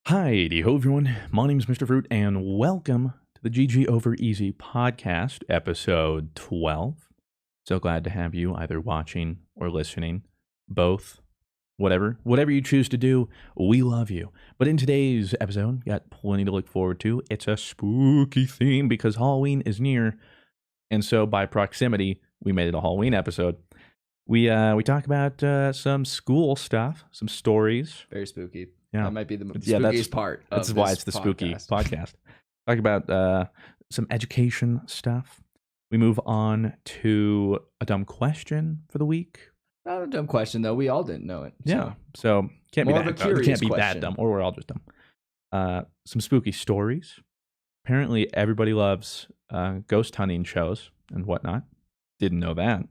Hi-ho everyone, my name's Mr. Fruit and welcome to the GG Over Easy podcast, episode 12. So glad to have you either watching or listening, both, whatever you choose to do, we love you. But in today's episode, got plenty to look forward to. It's a spooky theme because Halloween is near, and so by proximity, we made it a Halloween episode. We talk about some school stuff, some stories. Very spooky. Yeah. That might be the spookiest part of That's why it's the spooky podcast. Talk about some education stuff. We move on to a dumb question for the week. Not a dumb question, though. We all didn't know it. Yeah. So can't More be of that a dumb. It can't curious be that question. dumb, or we're all just dumb. Some spooky stories. Apparently, everybody loves ghost hunting shows and whatnot. Didn't know that.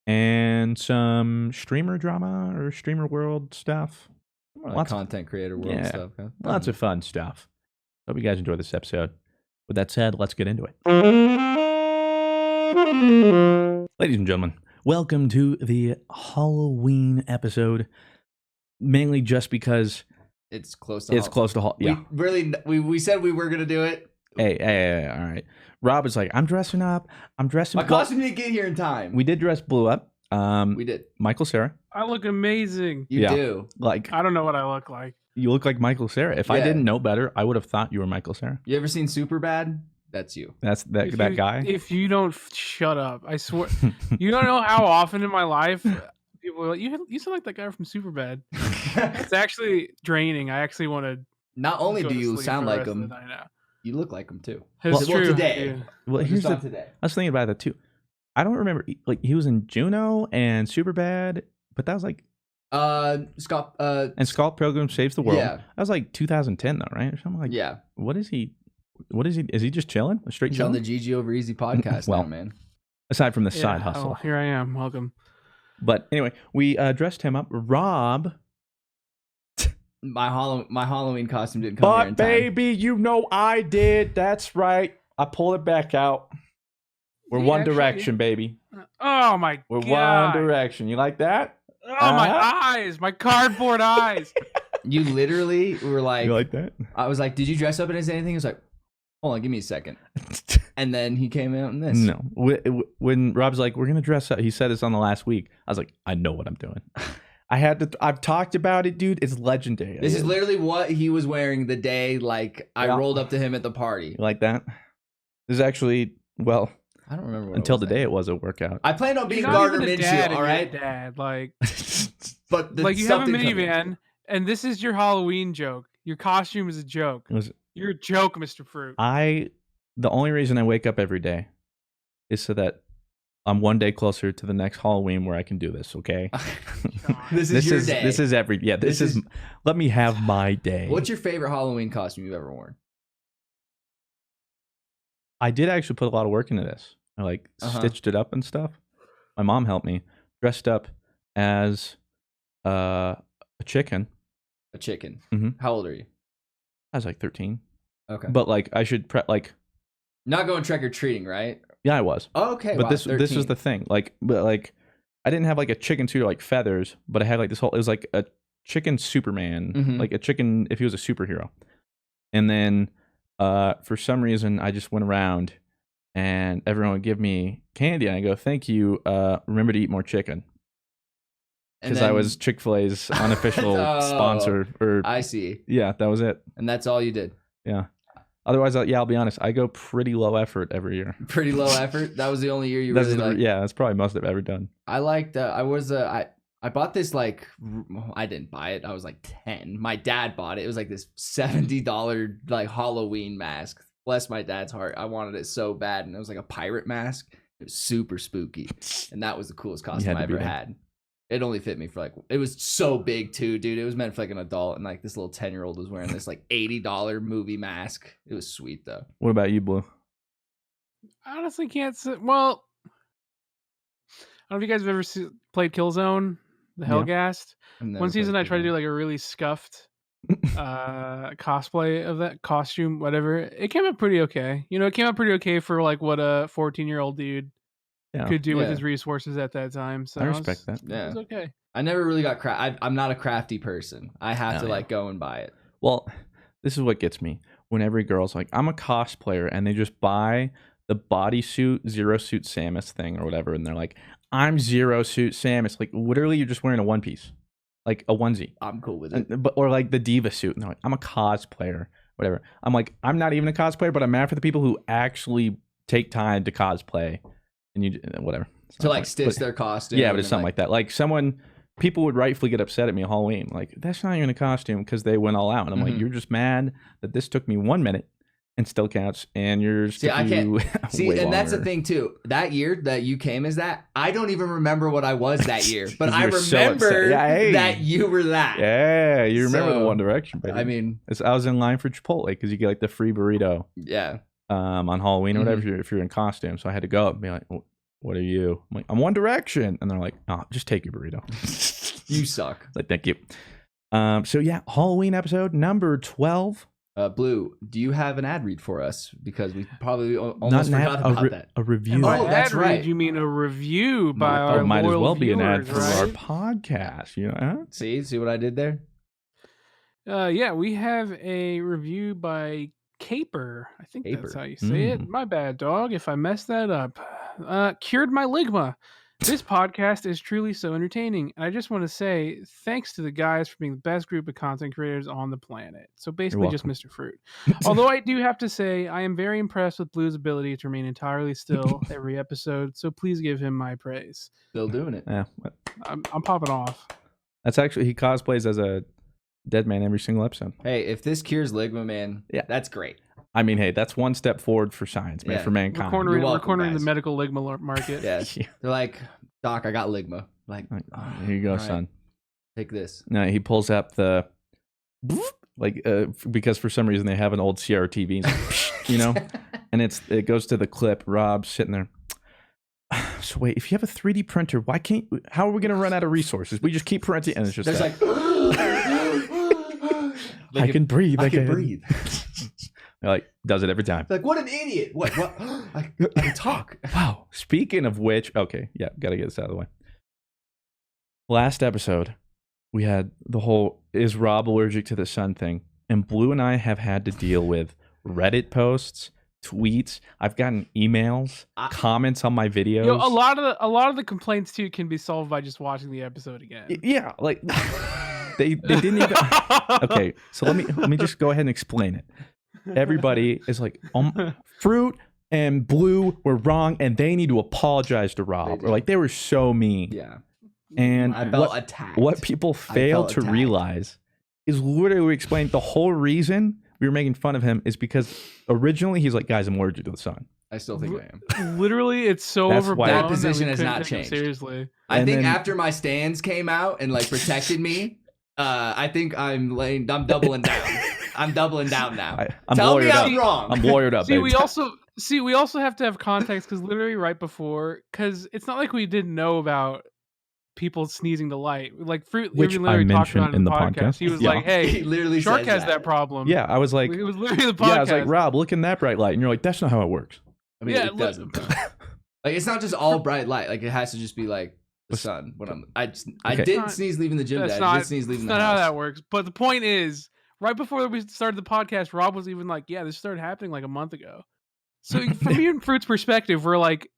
And some streamer drama or streamer world stuff. More like content creator world stuff. Huh? Lots of fun stuff. Hope you guys enjoy this episode. With that said, let's get into it. Ladies and gentlemen, welcome to the Halloween episode. Mainly just because it's close to Halloween. Yeah. We said we were going to do it. Hey, all right. Rob is like, I'm dressing up. My costume didn't get here in time. We did dress blue up. We did. Michael Cera. I look amazing. You do. Like, I don't know what I look like. You look like Michael Cera. If I didn't know better, I would have thought you were Michael Cera. You ever seen Superbad? That's you. That's that guy. If you don't shut up, I swear. You don't know how often in my life people are like, you sound like that guy from Superbad. It's actually draining. I actually want to. Not only do you sound like him, you look like him too. It's true. Today. Yeah. Well, here's today. I was thinking about that too. I don't remember, like, he was in Juno and Superbad, but that was like Scott and Scott Pilgrim Saves the World. Yeah. That was like 2010 though, right? Or something like. Yeah. What is he? Is he just chilling? He's on the GG Over Easy podcast now, man. Aside from the side hustle. Oh, here I am. Welcome. But anyway, we dressed him up. Rob. My Halloween costume didn't come here in time. But baby, you know I did. That's right. I pulled it back out. We're One Direction, baby. Oh my God. We're One Direction. You like that? Oh, my eyes. My cardboard eyes. You literally were like... You like that? I was like, did you dress up in anything? He was like, hold on, give me a second. And then he came out in this. No. When Rob's like, we're going to dress up. He said this on the last week. I was like, I know what I'm doing. I've talked about it, dude. It's legendary. This is literally what he was wearing the day, like, I rolled up to him at the party. You like that? This is actually, well... I don't remember. Until today, it was a workout. I planned on being Gardner Minshew, all right? Dad, like, but like you have a minivan, and this is your Halloween joke. Your costume is a joke. You're a joke, Mr. Fruit. The only reason I wake up every day is so that I'm one day closer to the next Halloween where I can do this. Okay. This is your day. This is every. Yeah. This is. Let me have my day. What's your favorite Halloween costume you've ever worn? I did actually put a lot of work into this. I stitched it up and stuff. My mom helped me. Dressed up as a chicken. A chicken. Mm-hmm. How old are you? I was like 13. Okay. But like I should not going trick or treating, right? Yeah, I was. Oh, okay. But this was the thing. I didn't have like a chicken suit or like feathers, but I had like this whole. It was like a chicken Superman, like a chicken if he was a superhero. And then for some reason, I just went around and everyone would give me candy. And I go, thank you. Remember to eat more chicken. Because I was Chick-fil-A's unofficial sponsor. I see. Yeah, that was it. And that's all you did? Yeah. Otherwise, I'll be honest. I go pretty low effort every year. Pretty low effort? That was the only year you really liked? Yeah, that's probably most I've ever done. I liked, I bought this, like, I didn't buy it. I was like 10. My dad bought it. It was like this $70 like Halloween mask. Bless my dad's heart. I wanted it so bad. And it was like a pirate mask. It was super spooky. And that was the coolest costume I ever had. It only fit me for like, it was so big too, dude. It was meant for like an adult. And like this little 10-year-old was wearing this like $80 movie mask. It was sweet though. What about you, Blue? I honestly can't say. Well, I don't know if you guys have ever played Killzone, the Hellgast. One season I tried to do like a really scuffed cosplay of that costume, whatever. It came out pretty okay. You know, it came out pretty okay for like what a 14-year-old dude could do with his resources at that time. So I respect that. Yeah, it was okay. I never really got I'm not a crafty person. I have to like go and buy it. Well, this is what gets me. When every girl's like, I'm a cosplayer, and they just buy the bodysuit, Zero Suit Samus thing or whatever, and they're like, I'm Zero Suit Samus. Like, literally, you're just wearing a one piece, like a onesie. I'm cool with it. Or like the diva suit, and they're like, I'm a cosplayer, whatever. I'm like, I'm not even a cosplayer, but I'm mad for the people who actually take time to cosplay, and you whatever. To like stitch their costume. Yeah, but it's something like that. Like people would rightfully get upset at me at Halloween. Like, that's not even a costume because they went all out. And I'm like, you're just mad that this took me 1 minute and still counts, and yours took you see, way and longer. that's the thing too. That year that you came as that, I don't even remember what I was that year, but I remember that you were that. Yeah, you remember the One Direction, baby. I mean, I was in line for Chipotle because you get like the free burrito. Yeah. On Halloween or whatever, if you're in costume. So I had to go up and be like, what are you? I'm like, I'm One Direction. And they're like, oh, just take your burrito. You suck. Like, thank you. So yeah, Halloween episode number 12. Blue, do you have an ad read for us? Because we probably almost forgot about that. A review. And by that's ad read, right. you mean a review by our might as loyal well be an ad viewers, for our right? podcast. You know? See what I did there? Yeah, we have a review by Caper. I think that's how you say it. My bad, dog, if I messed that up. Cured my ligma. This podcast is truly so entertaining. And I just want to say thanks to the guys for being the best group of content creators on the planet. So basically just Mr. Fruit. Although I do have to say I am very impressed with Blue's ability to remain entirely still every episode. So please give him my praise. Still doing it. Yeah. I'm popping off. That's actually, he cosplays as a dead man every single episode. Hey, if this cures ligma, man, that's great. I mean, hey, that's one step forward for science, man, for mankind. We're cornering the medical ligma market. Yes. They're like, Doc, I got ligma. Like, here you go, son. Take this. No, he pulls up the, because for some reason they have an old CRT, you know, and it goes to the clip. Rob's sitting there. So wait, if you have a 3D printer, how are we going to run out of resources? We just keep printing, and it's just like I can breathe. I can breathe. Like, does it every time. Like, what an idiot. What? I can talk. Wow. Speaking of which, okay, yeah, gotta get this out of the way. Last episode, we had the whole is Rob allergic to the sun thing, and Blue and I have had to deal with Reddit posts, tweets. I've gotten emails, comments on my videos. A lot of the complaints too can be solved by just watching the episode again. Yeah, like they didn't even. Okay, so let me just go ahead and explain it. Everybody is like, Fruit and Blue were wrong, and they need to apologize to Rob. Or like, they were so mean. Yeah. And I felt attacked. What people fail to realize is literally we explained the whole reason we were making fun of him is because originally he's like, guys, I'm allergic to the sun. I still think I am. Literally, it's so overblown. That position has not changed. Seriously. I think after my stands came out and like protected me, I think I'm doubling down. I'm doubling down now. Tell me I'm wrong. I'm lawyered up. We also have to have context because literally right before, because it's not like we didn't know about people sneezing to light. Like Fruit, which I mentioned in the podcast. He was like, "Hey, he literally Shark has that problem." Yeah, I was like, it was literally the podcast. Yeah, I was like, Rob, look in that bright light, and you're like, that's not how it works. I mean, it doesn't. Like, it's not just all bright light. Like, it has to just be like the sun. When I didn't sneeze leaving the gym. I did sneeze leaving the house. That's not how that works. But the point is, right before we started the podcast, Rob was even like, "Yeah, this started happening like a month ago." So from you and Fruit's perspective, we're like,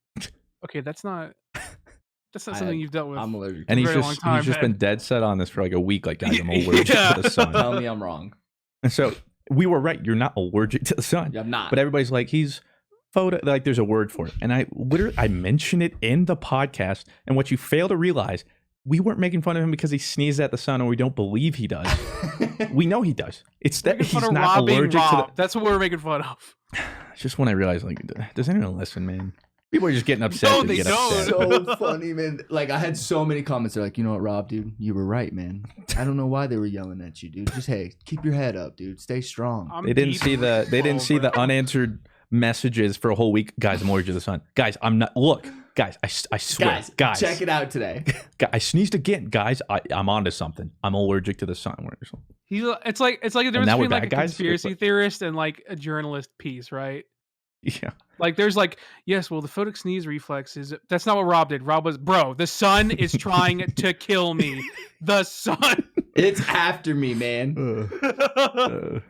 "Okay, that's not something you've dealt with." I'm allergic. And he's just been dead set on this for like a week. Like, guys, I'm allergic to the sun. Tell me I'm wrong. And so we were right. You're not allergic to the sun. Yeah, I'm not. But everybody's like, he's like there's a word for it. And I mention it in the podcast. And what you fail to realize, we weren't making fun of him because he sneezes at the sun, or we don't believe he does. We know he does. It's that he's not allergic to the... That's what we're making fun of. It's just when I realized, like, does anyone listen, man? People are just getting upset. No, they don't. So funny, man. Like, I had so many comments. They're like, you know what, Rob, dude, you were right, man. I don't know why they were yelling at you, dude. Just hey, keep your head up, dude. Stay strong. They didn't see the unanswered messages for a whole week. Guys, I'm allergic to the sun. Guys, I'm not. Look, guys, I swear, guys, check it out today. I sneezed again, guys. I'm onto something. I'm allergic to the sun. It's like a difference between like a conspiracy theorist and like a journalist piece, right? Yeah. Like there's like, yes, well, the photic sneeze reflex that's not what Rob did. Rob was, bro, the sun is trying to kill me. The sun. It's after me, man.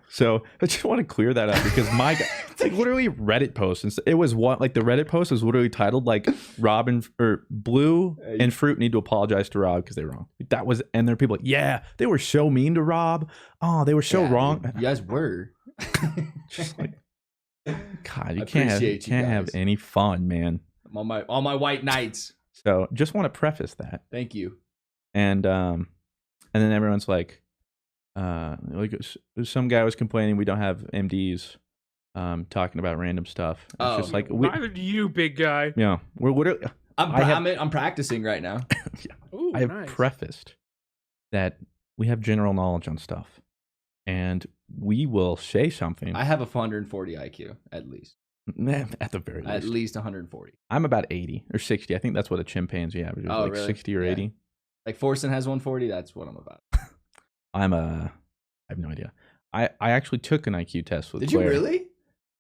So I just want to clear that up because my guy, it's like literally Reddit posts. And it was what like the Reddit post was literally titled like Rob or Blue and Fruit need to apologize to Rob because they're wrong. That was, and there are people like, yeah, they were so mean to Rob. Oh, they were so wrong. Dude, you guys were. Just like, God, you can't have any fun, man. I'm on my white nights. So just want to preface that. Thank you. And then everyone's like some guy was complaining we don't have MDs talking about random stuff. It's just like neither do you, big guy. Yeah, we're literally. I'm practicing right now. Yeah. Ooh, I have prefaced that we have general knowledge on stuff, and we will say something. I have a 140 IQ at least. At the very least. At least 140. I'm about 80 or 60. I think that's what a chimpanzee averages. Oh, like really? 60 or 80. Like Forsen has 140. That's what I'm about. I have no idea. I actually took an IQ test with Did Claire. you really?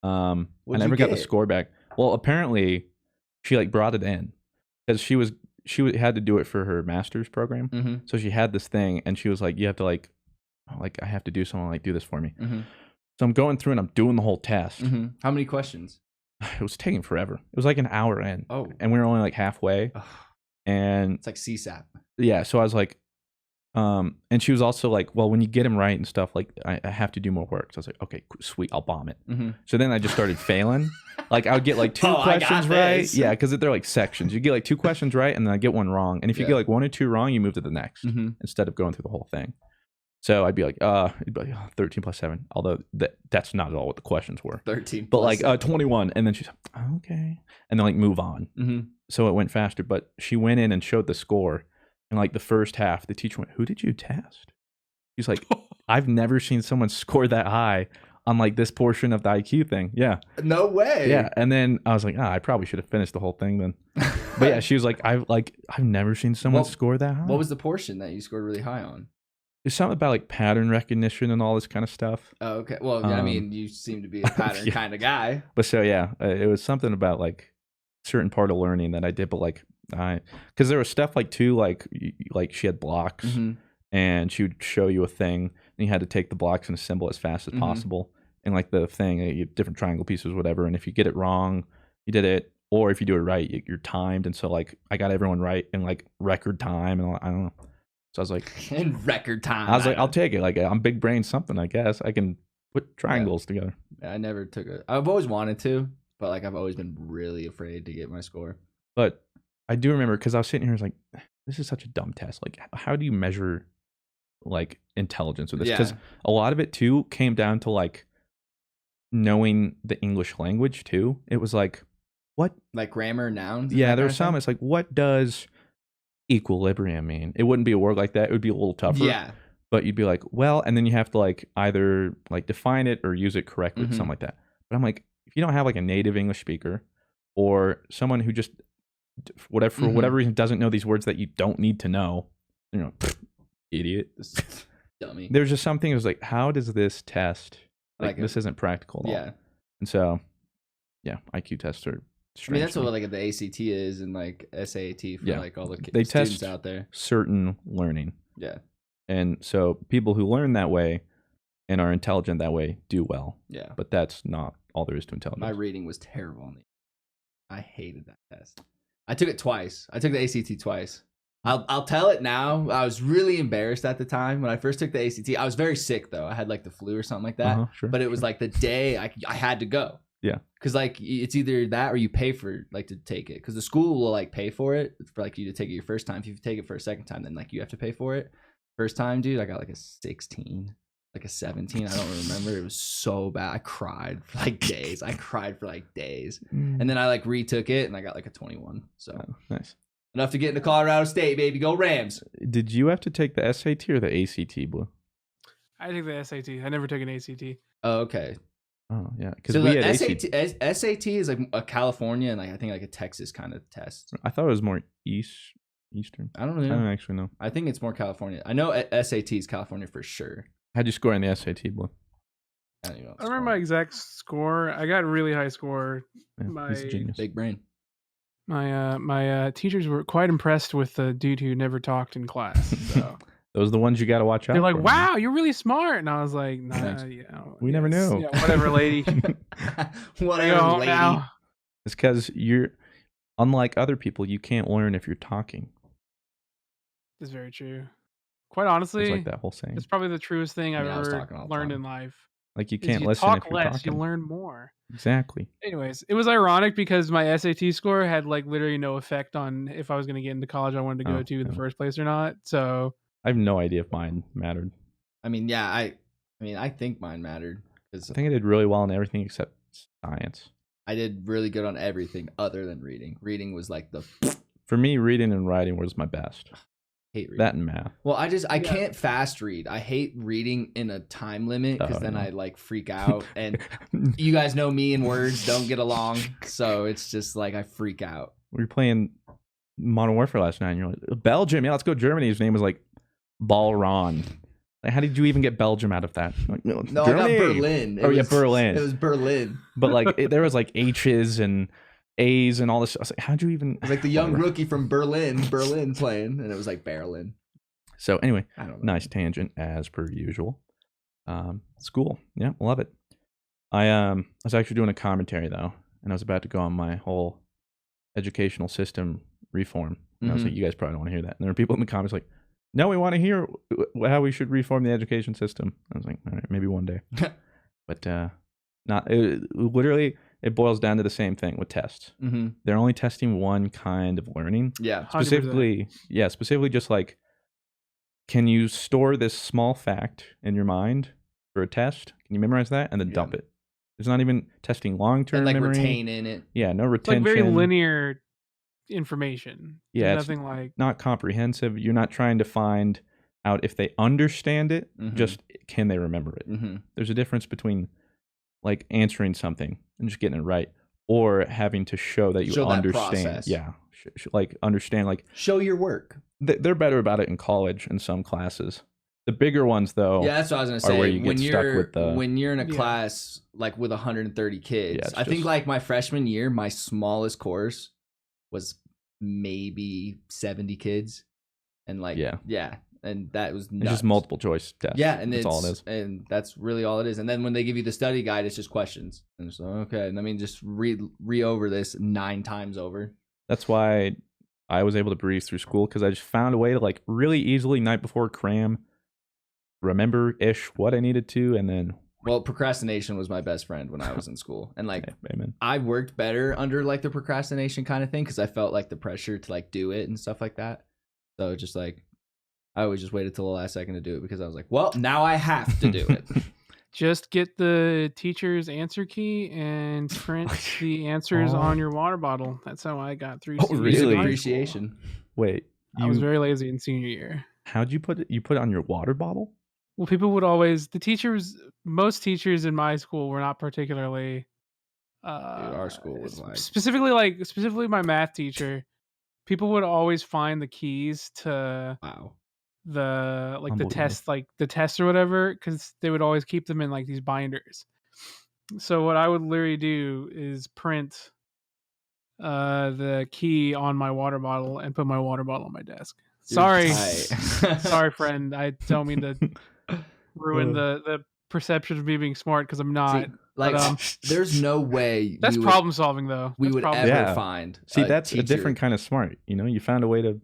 I never got the score back. Well, apparently she like brought it in because she had to do it for her master's program. Mm-hmm. So she had this thing and she was like, you have to like I have to do something, like do this for me. Mm-hmm. So I'm going through and I'm doing the whole test. Mm-hmm. How many questions? It was taking forever. It was like an hour in. Oh. And we were only like halfway. Ugh. And it's like CSAP. Yeah, so I was like, and she was also like, well, when you get him right and stuff, like I have to do more work. So I was like, okay, sweet, I'll bomb it. Mm-hmm. So then I just started failing. Like I would get like two questions right. Yeah, because they're like sections. You get like two questions right, and then I get one wrong. And if you get like one or two wrong, you move to the next instead of going through the whole thing. So I'd be like, 13 plus 7. Although that's not at all what the questions were. 13 but like 21. And then she's like, okay. And then like move on. Mm-hmm. So it went faster. But she went in and showed the score. And like the first half, the teacher went, who did you test? He's like, I've never seen someone score that high on like this portion of the IQ thing. Yeah. No way. Yeah. And then I was like, I probably should have finished the whole thing then. But yeah, she was like, I've never seen someone score that high. What was the portion that you scored really high on? It's something about like pattern recognition and all this kind of stuff. Oh, okay. Well, I mean, you seem to be a pattern kind of guy. But so yeah, it was something about like certain part of learning that I did, but like because there was stuff like too, like she had blocks and she would show you a thing and you had to take the blocks and assemble as fast as possible. And like the thing, you have different triangle pieces, whatever. And if you get it wrong, you did it, or if you do it right, you're timed. And so like I got everyone right in like record time, and I don't know. So I was like, in record time. I was like, I'll take it. Like I'm big brain something, I guess. I can put triangles together. I never took it. I've always wanted to, but like I've always been really afraid to get my score. But I do remember because I was sitting here, I was like, this is such a dumb test. Like, how do you measure like intelligence with this? Because a lot of it too came down to like knowing the English language too. It was like, what? Like grammar, nouns? Yeah, there was some. It's like, what does equilibrium mean? It wouldn't be a word like that. It would be a little tougher. Yeah. But you'd be like, well, and then you have to like either like define it or use it correctly, something like that. But I'm like, if you don't have like a native English speaker or someone who just for whatever reason doesn't know these words that you don't need to know, you know, idiot, dummy. There's just something that was like, how does this test like this isn't practical at all. And so yeah, IQ tests are strange. I mean, that's what like the ACT is and like SAT for like all the they students test out there. Certain learning. Yeah. And so people who learn that way and are intelligent that way do well. Yeah. But that's not all there is to intelligence. My reading was terrible. I hated that test. I took it twice. I took the ACT twice. I'll tell it now. I was really embarrassed at the time when I first took the ACT. I was very sick though. I had like the flu or something like that. But it was like the day I had to go. Yeah. Because like it's either that or you pay for like to take it. Because the school will like pay for it for like you to take it your first time. If you take it for a second time, then like you have to pay for it. First time, dude, I got like a 16, like a 17. I don't remember. It was so bad. I cried for like days. And then I like retook it and I got like a 21. So nice. Enough to get into Colorado State, baby. Go Rams. Did you have to take the SAT or the ACT, Blue? I took the SAT. I never took an ACT. Oh, okay. Oh, yeah. So we had SAT is like a California and like I think like a Texas kind of test. I thought it was more Eastern. I don't know. I don't actually know. I think it's more California. I know SAT is California for sure. How'd you score on the SAT, Blue? I remember my exact score. I got a really high score. Yeah, he's a genius. Big brain. My teachers were quite impressed with the dude who never talked in class. So Those are the ones you got to watch out. They're like, for, "Wow, man. you're really smart," and I was like, "Nah, We never knew." Yeah, whatever, lady. Whatever, lady. Now. It's because you're unlike other people. You can't learn if you're talking. That's very true. Quite honestly, it's like that whole saying. It's probably the truest thing I've ever learned in life. Like you can't you listen talk if you're less, talking. you learn more. Exactly. Anyways, it was ironic because my SAT score had like literally no effect on if I was going to get into college I wanted to go to in the first place or not. So I have no idea if mine mattered. I mean, yeah, I think mine mattered. I think I did really well in everything except science. I did really good on everything other than reading. Reading was like the... For me, reading and writing was my best. Hate reading. That and math. Well, I can't fast read. I hate reading in a time limit because then I like freak out. And you guys know me and words don't get along. So it's just like I freak out. We were playing Modern Warfare last night and you're like, Belgium, yeah, let's go Germany. His name was like Balron. Like, how did you even get Belgium out of that? Like, no, I got Berlin. Berlin. It was Berlin. But like there was like H's and A's and all this. I was like, how'd you even... It was like the young rookie from Berlin playing, and it was like Berlin. So anyway, I don't know. Nice tangent as per usual. School, yeah, love it. I was actually doing a commentary though, and I was about to go on my whole educational system reform. And I was like, you guys probably don't want to hear that. And there were people in the comments like, no, we want to hear how we should reform the education system. I was like, all right, maybe one day. But literally, it boils down to the same thing with tests. Mm-hmm. They're only testing one kind of learning. Yeah. 100%. Specifically just like, can you store this small fact in your mind for a test? Can you memorize that and then dump it? It's not even testing long-term memory. Retain in it. Yeah, no retention. It's like very linear information. Yeah, There's nothing like... not comprehensive. You're not trying to find out if they understand it, just can they remember it. Mm-hmm. There's a difference between like answering something and just getting it right, or having to show that you understand. Yeah, like understand. Like show your work. They're better about it in college in some classes. The bigger ones, though, yeah, that's what I was gonna say. Where you get stuck with when you're in a class like with 130 kids, I think like my freshman year, my smallest course was maybe 70 kids, and like and that was nuts. It's just multiple choice tests. Yeah, and that's all it is. And that's really all it is. And then when they give you the study guide, it's just questions. And so okay, and I mean just re over this 9 times over. That's why I was able to breeze through school, because I just found a way to like really easily night before cram remember-ish what I needed to, and then... Well, procrastination was my best friend when I was in school. And like, amen. I worked better under like the procrastination kind of thing because I felt like the pressure to like do it and stuff like that. So just like, I always just waited till the last second to do it because I was like, well, now I have to do it. Just get the teacher's answer key and print the answers on your water bottle. That's how I got through. Really? Appreciation. Wait, I was very lazy in senior year. How'd you put it? You put it on your water bottle? Well, people would always, most teachers in my school were not particularly. Dude, our school was like specifically my math teacher. People would always find the keys to the test or whatever, because they would always keep them in like these binders. So what I would literally do is print the key on my water bottle and put my water bottle on my desk. Sorry, sorry, friend. I don't mean to ruin the perception of me being smart, because I'm not. There's no way. That's problem solving, though. We would ever find. That's a different kind of smart. You know, you found a way to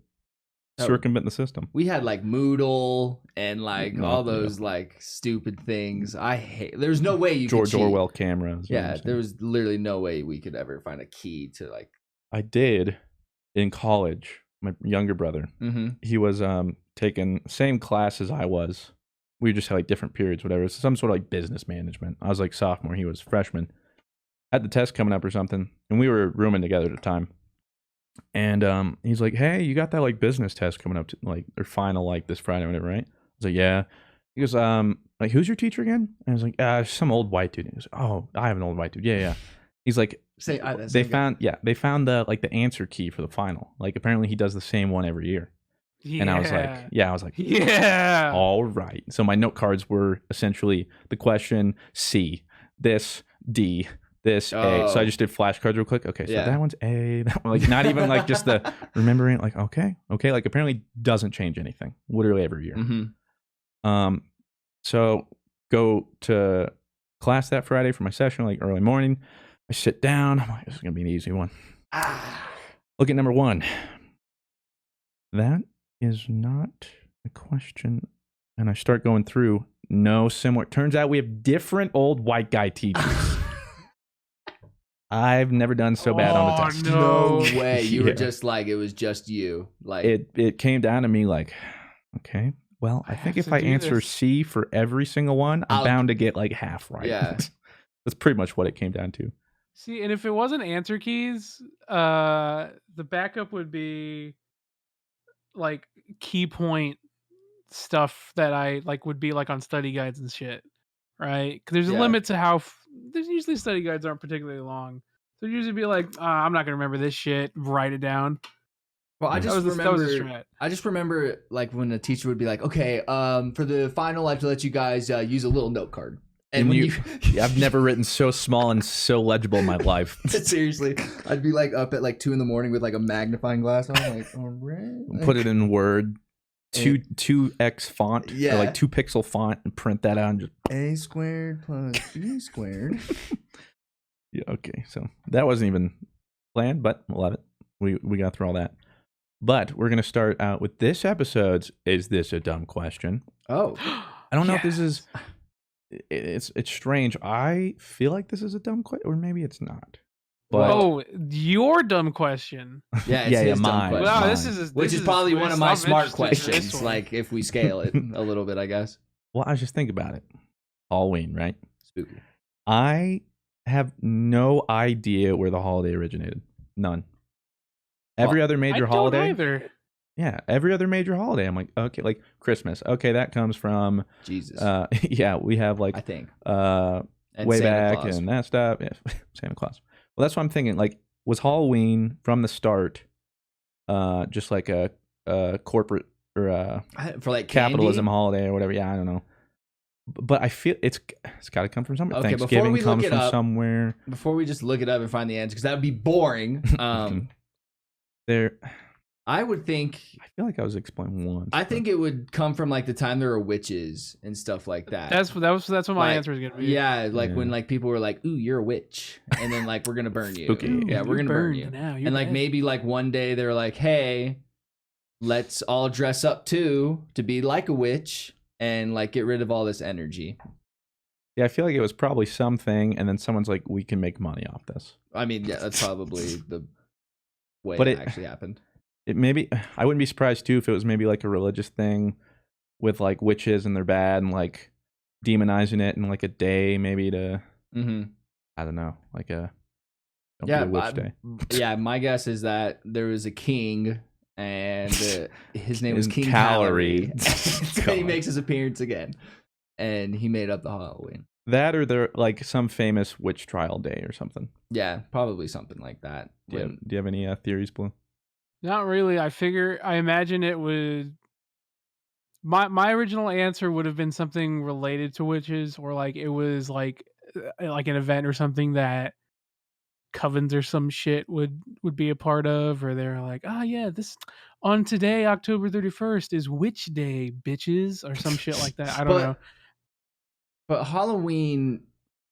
circumvent the system. We had like Moodle and like all those like stupid things. I hate. There's no way you could cheat. Orwell cameras. Yeah, there was literally no way we could ever find a key to like. I did in college. My younger brother, he was taking same class as I was. We just had like different periods, whatever. It's some sort of like business management. I was like sophomore, he was freshman. Had the test coming up or something, and we were rooming together at the time. And he's like, "Hey, you got that like business test coming up to like their final like this Friday, or whatever, right?" I was like, "Yeah." He goes, "Like who's your teacher again?" And I was like, "Some old white dude." He goes, "Oh, I have an old white dude." Yeah. He's like, they found the like the answer key for the final. Like apparently he does the same one every year. Yeah. And I was like, yeah, all right. So my note cards were essentially the question C, this, D, this A. So I just did flashcards real quick. Okay, so that one's A. That one, like not even like just the remembering. Like okay. Like apparently doesn't change anything. Literally every year. Mm-hmm. So go to class that Friday for my session, like early morning. I sit down. I'm like, this is gonna be an easy one. Look at number 1. That is not a question. And I start going through. No similar. Turns out we have different old white guy teachers. I've never done so bad on the test. No way. You were just like, it was just you. Like it came down to me like, okay, well, I think if I answer C for every single one, I'm bound to get like half right. Yeah. That's pretty much what it came down to. See, and if it wasn't answer keys, the backup would be like key point stuff that I like would be like on study guides and shit, right? Because there's a limit to how there's usually study guides aren't particularly long, so usually be like, I'm not gonna remember this shit. Write it down. Well, I just remember like when the teacher would be like, okay, for the final, I have to let you guys use a little note card. And when I've never written so small and so legible in my life. Seriously, I'd be like up at like 2 a.m. with like a magnifying glass on, like, all right. Put it in Word, 2x font, or like 2 pixel font, and print that out. And just A squared plus B squared. Yeah, okay. So that wasn't even planned, but we'll have it. We got through all that. But we're gonna start out with this episode's "Is This a Dumb Question?" Oh, I don't know if this is. It's strange. I feel like this is a dumb question, or maybe it's not. But your dumb question. Yeah, it's mine. Wow, mine. Which is probably one of my smart questions. Like if we scale it a little bit, I guess. Well, I was just thinking about it. Halloween, right? Spooky. I have no idea where the holiday originated. None. Every other major holiday. I don't either. Yeah, every other major holiday. I'm like, okay, like Christmas. Okay, that comes from Jesus. Yeah, we have like I think way Santa back Claus. And that stuff. Yeah, Santa Claus. Well, that's what I'm thinking. Like, was Halloween from the start just like a corporate or for like capitalism candy? holiday or whatever? Yeah, I don't know. But I feel it's got to come from somewhere. Okay, Thanksgiving comes from somewhere. Before we just look it up and find the answer, because that would be boring. I would think. I feel like I was explaining once. I think it would come from like the time there were witches and stuff like that. That's what my answer is gonna be. Yeah, like when like people were like, "Ooh, you're a witch," and then like we're gonna burn you. Spooky. Yeah, we're gonna burn you. Now, and like maybe like one day they're like, "Hey, let's all dress up too to be like a witch and like get rid of all this energy." Yeah, I feel like it was probably something, and then someone's like, "We can make money off this." I mean, yeah, that's probably the way it actually happened. It maybe I wouldn't be surprised too if it was maybe like a religious thing with like witches and they're bad and like demonizing it in like a day maybe to I don't know, like a witch day. Yeah, my guess is that there was a king and his name was King Calorie. So he makes his appearance again and he made up the Halloween. That or they're like some famous witch trial day or something. Yeah, probably something like that. Do you have any theories, Blue? Not really. I imagine it would. My original answer would have been something related to witches, or like it was like an event or something that covens or some shit would be a part of, or they're like, yeah, this on today, October 31st is Witch Day, bitches, or some shit like that. I don't know. But Halloween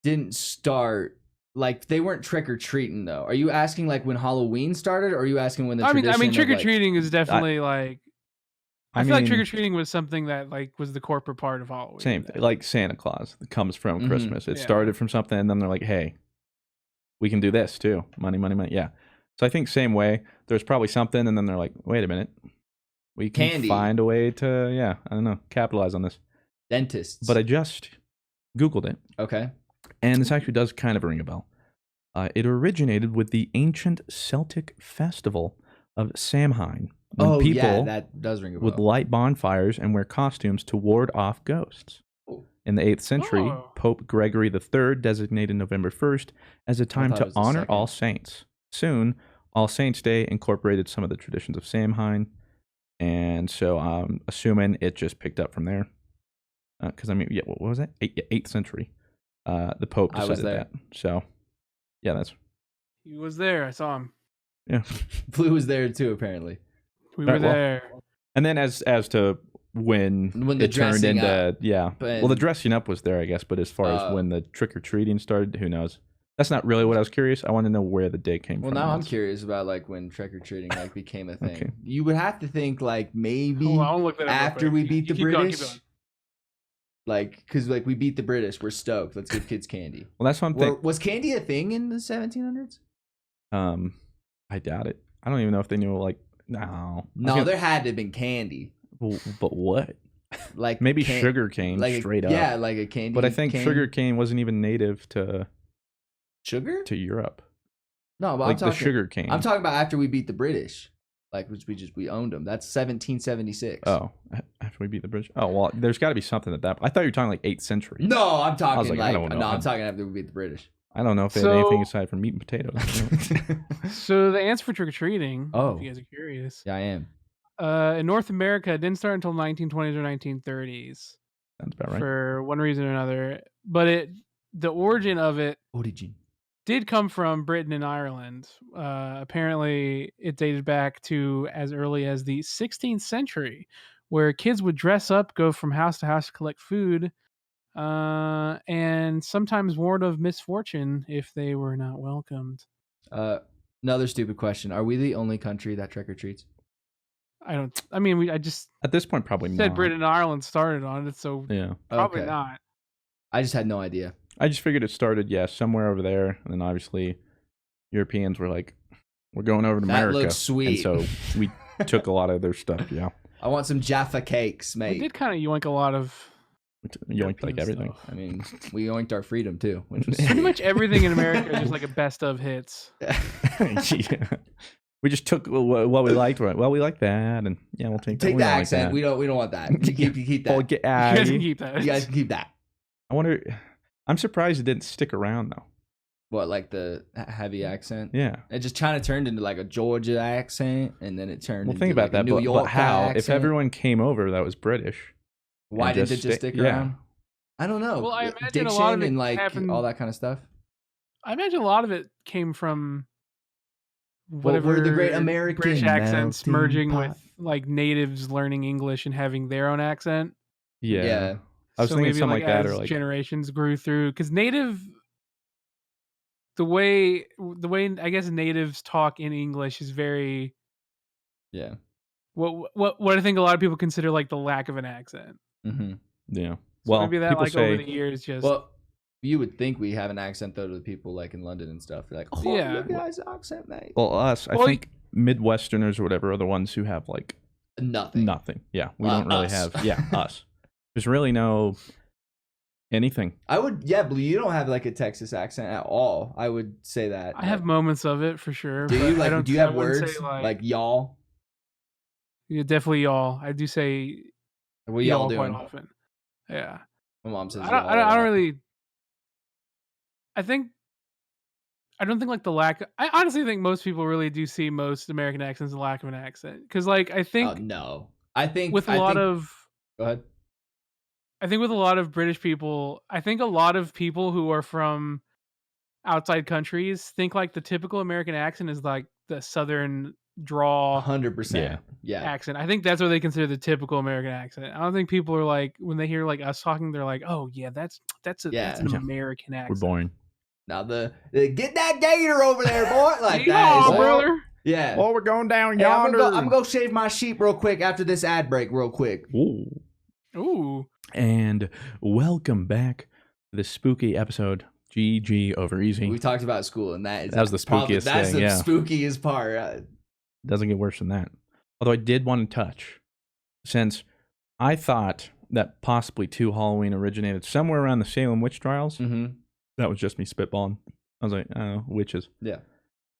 didn't start. Like they weren't trick or treating though. Are you asking like when Halloween started, or are you asking when the tradition? I mean, trick or treating is definitely like. I feel like trick or treating was something that like was the corporate part of Halloween. Same thing, like Santa Claus comes from Christmas. It started from something, and then they're like, "Hey, we can do this too. Money, money, money." Yeah. So I think same way. There's probably something, and then they're like, "Wait a minute, we can find a way to I don't know, capitalize on this." Dentists. But I just Googled it. Okay. And this actually does kind of ring a bell. It originated with the ancient Celtic festival of Samhain, when people that does ring a bell. would light bonfires and wear costumes to ward off ghosts. In the 8th century, Pope Gregory III designated November 1st as a time to honor all saints. Soon, All Saints' Day incorporated some of the traditions of Samhain, and so I'm assuming it just picked up from there. Because I mean, what was that? 8th century. The Pope decided that. So Yeah, that's. He was there. I saw him. Yeah. Blue was there too, apparently. We were there. And then as to when the it turned dressing into up, well, the dressing up was there, I guess, but as far as when the trick or treating started, who knows? That's not really what I was curious. I want to know where the day came from. Well, now I'm curious about like when trick or treating like became a thing. Okay. You would have to think like maybe I'll look that up after we beat the British. Keep going. Like, because like we beat the British, we're stoked. Let's give kids candy. Well, that's what I'm thinking. Was candy a thing in the 1700s? I doubt it. I don't even know if they knew. Like, no, there had to have been candy. But what? Like maybe sugar cane, like straight up. Yeah, like a candy. But I think sugar cane wasn't even native to Europe. No, but like the sugar cane. I'm talking about after we beat the British. Like we owned them. That's 1776. Oh, after we beat the British. Oh well, there's got to be something at that. I thought you were talking like 8th century. No, I'm talking like I don't know. I'm talking after we beat the British. I don't know if they had anything aside from meat and potatoes. So the answer for trick or treating. Oh, if you guys are curious. Yeah, I am. In North America, it didn't start until 1920s or 1930s. Sounds about right. For one reason or another, but the origin of it did come from Britain and Ireland. Apparently, it dated back to as early as the 16th century, where kids would dress up, go from house to house to collect food, and sometimes warned of misfortune if they were not welcomed. Another stupid question: are we the only country that trick or treats? I just at this point probably said not. Britain and Ireland started on it, so yeah, probably not. I just had no idea. I just figured it started, somewhere over there, and then obviously Europeans were like, "We're going over to America." That looks sweet. And so we took a lot of their stuff. Yeah, I want some Jaffa cakes, mate. We did kind of yoink a lot of. Yoinked like everything. Stuff. I mean, we yoinked our freedom too, which was pretty much everything in America is just like a best of hits. Yeah. We just took what we liked. Well, we like that, and we'll take the accent. Like we don't want that. You keep that. You guys can keep that. You guys can keep that. I wonder. I'm surprised it didn't stick around though. What, like the heavy accent? Yeah. It just kind of turned into like a Georgia accent, and then it turned. Think about that. New York but how? accent. If everyone came over that was British, why did it just stick around? I don't know. Well, I imagine Diction a lot of it and like happened, all that kind of stuff. I imagine a lot of it came from whatever the great American British accents merging pot. with like natives learning English and having their own accent. Yeah. I was thinking maybe something like that, or like generations grew through, because native, the way I guess natives talk in English is very what I think a lot of people consider like the lack of an accent. Mm-hmm. Yeah. So well, maybe that people like say, over the years just. Well, you would think we have an accent though to the people like in London and stuff. They're like, oh, look at his accent, mate. Well, I think Midwesterners or whatever are the ones who have like nothing. Yeah, we don't really have. Yeah, us. There's really no anything. I would, Blue, you don't have like a Texas accent at all. I would say that. I have moments of it for sure. Do you like? Do you have words like y'all? Yeah, definitely y'all. I do say. What y'all doing? Quite often. Yeah. My mom says. I don't really. I don't think like the lack. I honestly think most people really do see most American accents as a lack of an accent, because like I think. No, I think with a lot of. Go ahead. I think with a lot of British people, I think a lot of people who are from outside countries think like the typical American accent is like the Southern drawl 100%. Yeah. accent. I think that's what they consider the typical American accent. I don't think people are like, when they hear like us talking, they're like, oh yeah, that's an American accent. We're boring. Now the get that gator over there, boy. Like that, brother. Yeah. Well, we're going down yonder. I'm gonna go shave my sheep real quick after this ad break, real quick. Ooh. And welcome back to this spooky episode, GG over easy. We talked about school, and that was the spookiest thing. That's the spookiest part. Doesn't get worse than that. Although I did want to touch, since I thought that possibly 2 Halloween originated somewhere around the Salem witch trials. Mm-hmm. That was just me spitballing. I was like, oh, witches. Yeah.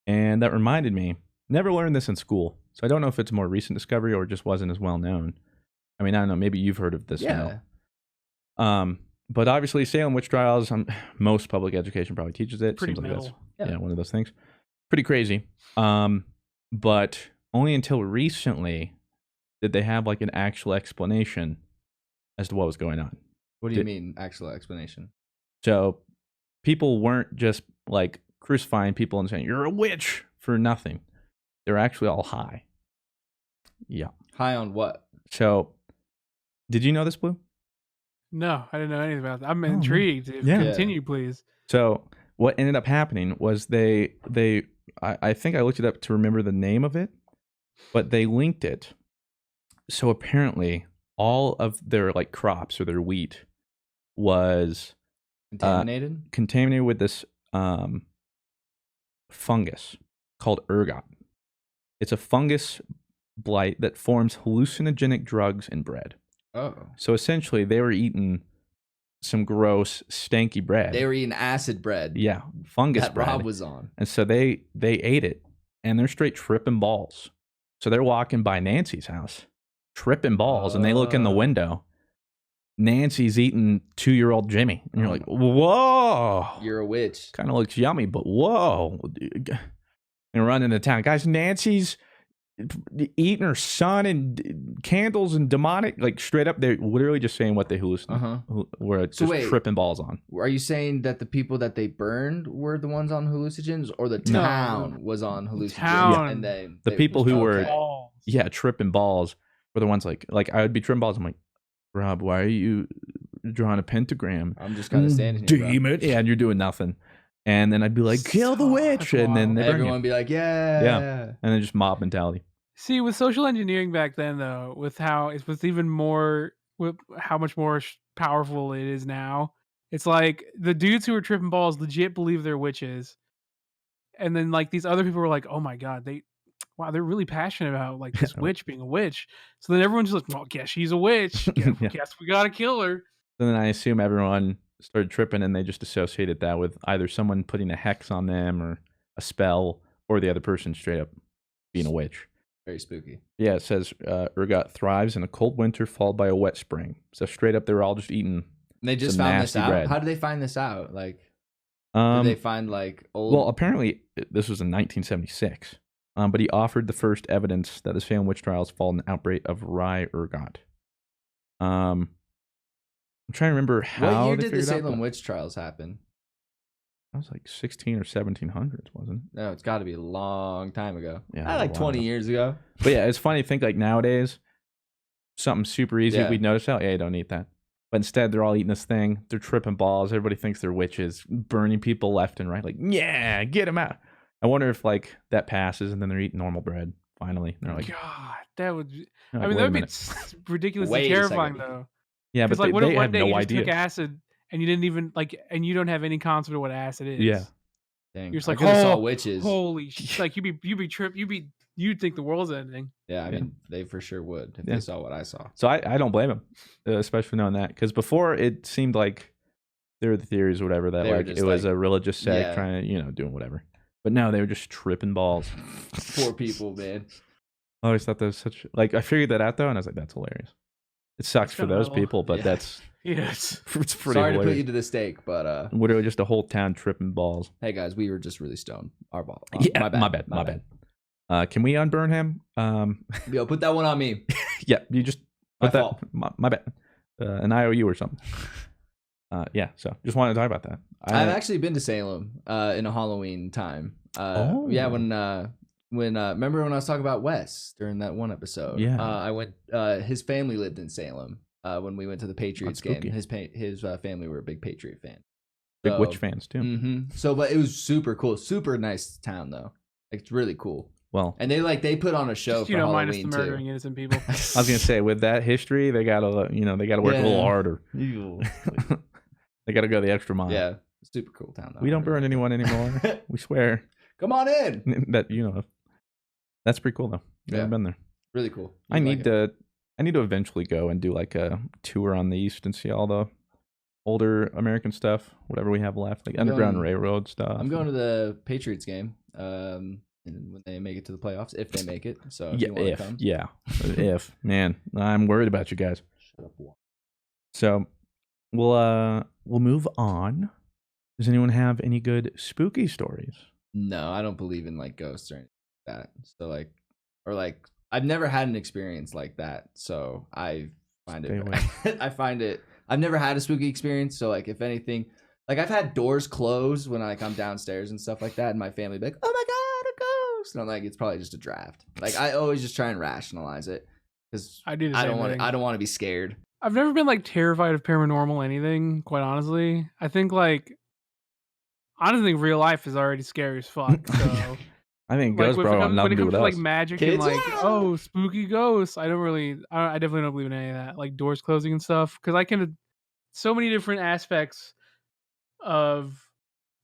And that reminded me, never learned this in school, so I don't know if it's a more recent discovery or just wasn't as well known. I mean, I don't know, maybe you've heard of this now. But obviously Salem witch trials, most public education probably teaches it. Pretty Seems like metal. that's one of those things. Pretty crazy. But only until recently did they have like an actual explanation as to what was going on. What do you mean, actual explanation? So people weren't just like crucifying people and saying you're a witch for nothing. They're actually all high. Yeah. High on what? So, did you know this, Blue? No, I didn't know anything about that. I'm intrigued. Continue, please. So what ended up happening was I think I looked it up to remember the name of it, but they linked it. So apparently all of their like crops or their wheat was contaminated with this fungus called ergot. It's a fungus blight that forms hallucinogenic drugs in bread. Oh. So essentially they were eating some gross, stanky bread. They were eating acid bread. Yeah, fungus that bread. Rob was on. And so they ate it, and they're straight tripping balls. So they're walking by Nancy's house, tripping balls, and they look in the window. Nancy's eating 2-year-old Jimmy. And you're like, whoa. You're a witch. Kind of looks yummy, but whoa. And run into town. Guys, Nancy's eating her son and candles and demonic, like straight up, they're literally just saying what they hallucinate, were just tripping balls on. Are you saying that the people that they burned were the ones on hallucinogens, or the town was on hallucinogens? And the people who were tripping balls were the ones like I would be tripping balls. I'm like, Rob, why are you drawing a pentagram? I'm just kind of standing here, Damn it. Yeah, and you're doing nothing. And then I'd be like, kill the witch. And then everyone would be like, yeah. And then just mob mentality. See, with social engineering back then, though, with how it was even more, with how much more powerful it is now, it's like the dudes who are tripping balls legit believe they're witches. And then like these other people were like, oh my God, they're really passionate about like this witch being a witch. So then everyone's just like, well, guess she's a witch. Guess we got to kill her. And then I assume everyone started tripping and they just associated that with either someone putting a hex on them or a spell, or the other person straight up being a witch. Very spooky. Yeah, it says ergot thrives in a cold winter followed by a wet spring. So straight up, they were all just eating. And they just found this out. Bread. How did they find this out? Like, did they find like old? Well, apparently this was in 1976. But he offered the first evidence that the Salem witch trials followed an outbreak of rye ergot. I'm trying to remember how. What year did the Salem witch trials happen? That was like 16 or 1700s, wasn't it? No, it's got to be a long time ago. Yeah, like 20 years ago. But yeah, it's funny to think like nowadays, something super easy we'd notice out. Yeah, you don't eat that. But instead, they're all eating this thing. They're tripping balls. Everybody thinks they're witches, burning people left and right. Like, yeah, get them out. I wonder if like that passes and then they're eating normal bread finally. And they're like, God, that would. Like, I mean, that would be ridiculously terrifying though. Yeah, but like, they one have day no you idea. just took acid and you didn't even like, and you don't have any concept of what acid is. Yeah. Dang. You're just like, saw witches. Holy shit! Like you'd think the world's ending. Yeah, I mean, they for sure would if they saw what I saw. So I don't blame them, especially knowing that, because before it seemed like there were the theories or whatever that like it was a religious sect trying to doing whatever, but no, they were just tripping balls. Poor people, man. I always thought that was such like I figured that out though, and I was like, that's hilarious. It sucks for those people, but that's. Yes. It's pretty Sorry hilarious. to put you to the stake, but literally just a whole town tripping balls. Hey guys, we were just really stoned. Our ball. Yeah, my bad. Can we unburn him? Yo, put that one on me. Yeah, you just put fault. My bad. An IOU or something. Yeah, so just wanted to talk about that. I've actually been to Salem in a Halloween time. Yeah, when remember when I was talking about Wes during that one episode? Yeah, I went. His family lived in Salem. When we went to the Patriots game, his family were a big Patriot fan. Big witch fans too. Mm-hmm. So, but it was super cool, super nice town though. Like, it's really cool. Well, and they put on a show for Halloween minus the murdering innocent people. I was gonna say with that history, they gotta work a little harder. They gotta go the extra mile. Yeah, super cool town though. We don't burn anyone anymore. We swear. Come on in. That that's pretty cool though. Never been there. Really cool. I need to eventually go and do like a tour on the East and see all the older American stuff, whatever we have left, like Underground Railroad stuff. I'm going to the Patriots game, and when they make it to the playoffs, if they make it. So if you want to come. If man, I'm worried about you guys. Shut up. So we'll move on. Does anyone have any good spooky stories? No, I don't believe in like ghosts or anything like that. So like, or like, I've never had an experience like that, so I find it. I've never had a spooky experience, so like, if anything, Like I've had doors close when I'm downstairs and stuff like that, and my family be like, "Oh my god, a ghost!" And I'm like, "It's probably just a draft." Like I always just try and rationalize it because I do. don't want to be scared. I've never been like terrified of paranormal anything. Quite honestly, I think like real life is already scary as fuck. So. I think Like, ghosts probably want nothing to do with us. Like magic Kids? and like spooky ghosts, I definitely don't believe in any of that. Like doors closing and stuff, because I can so many different aspects of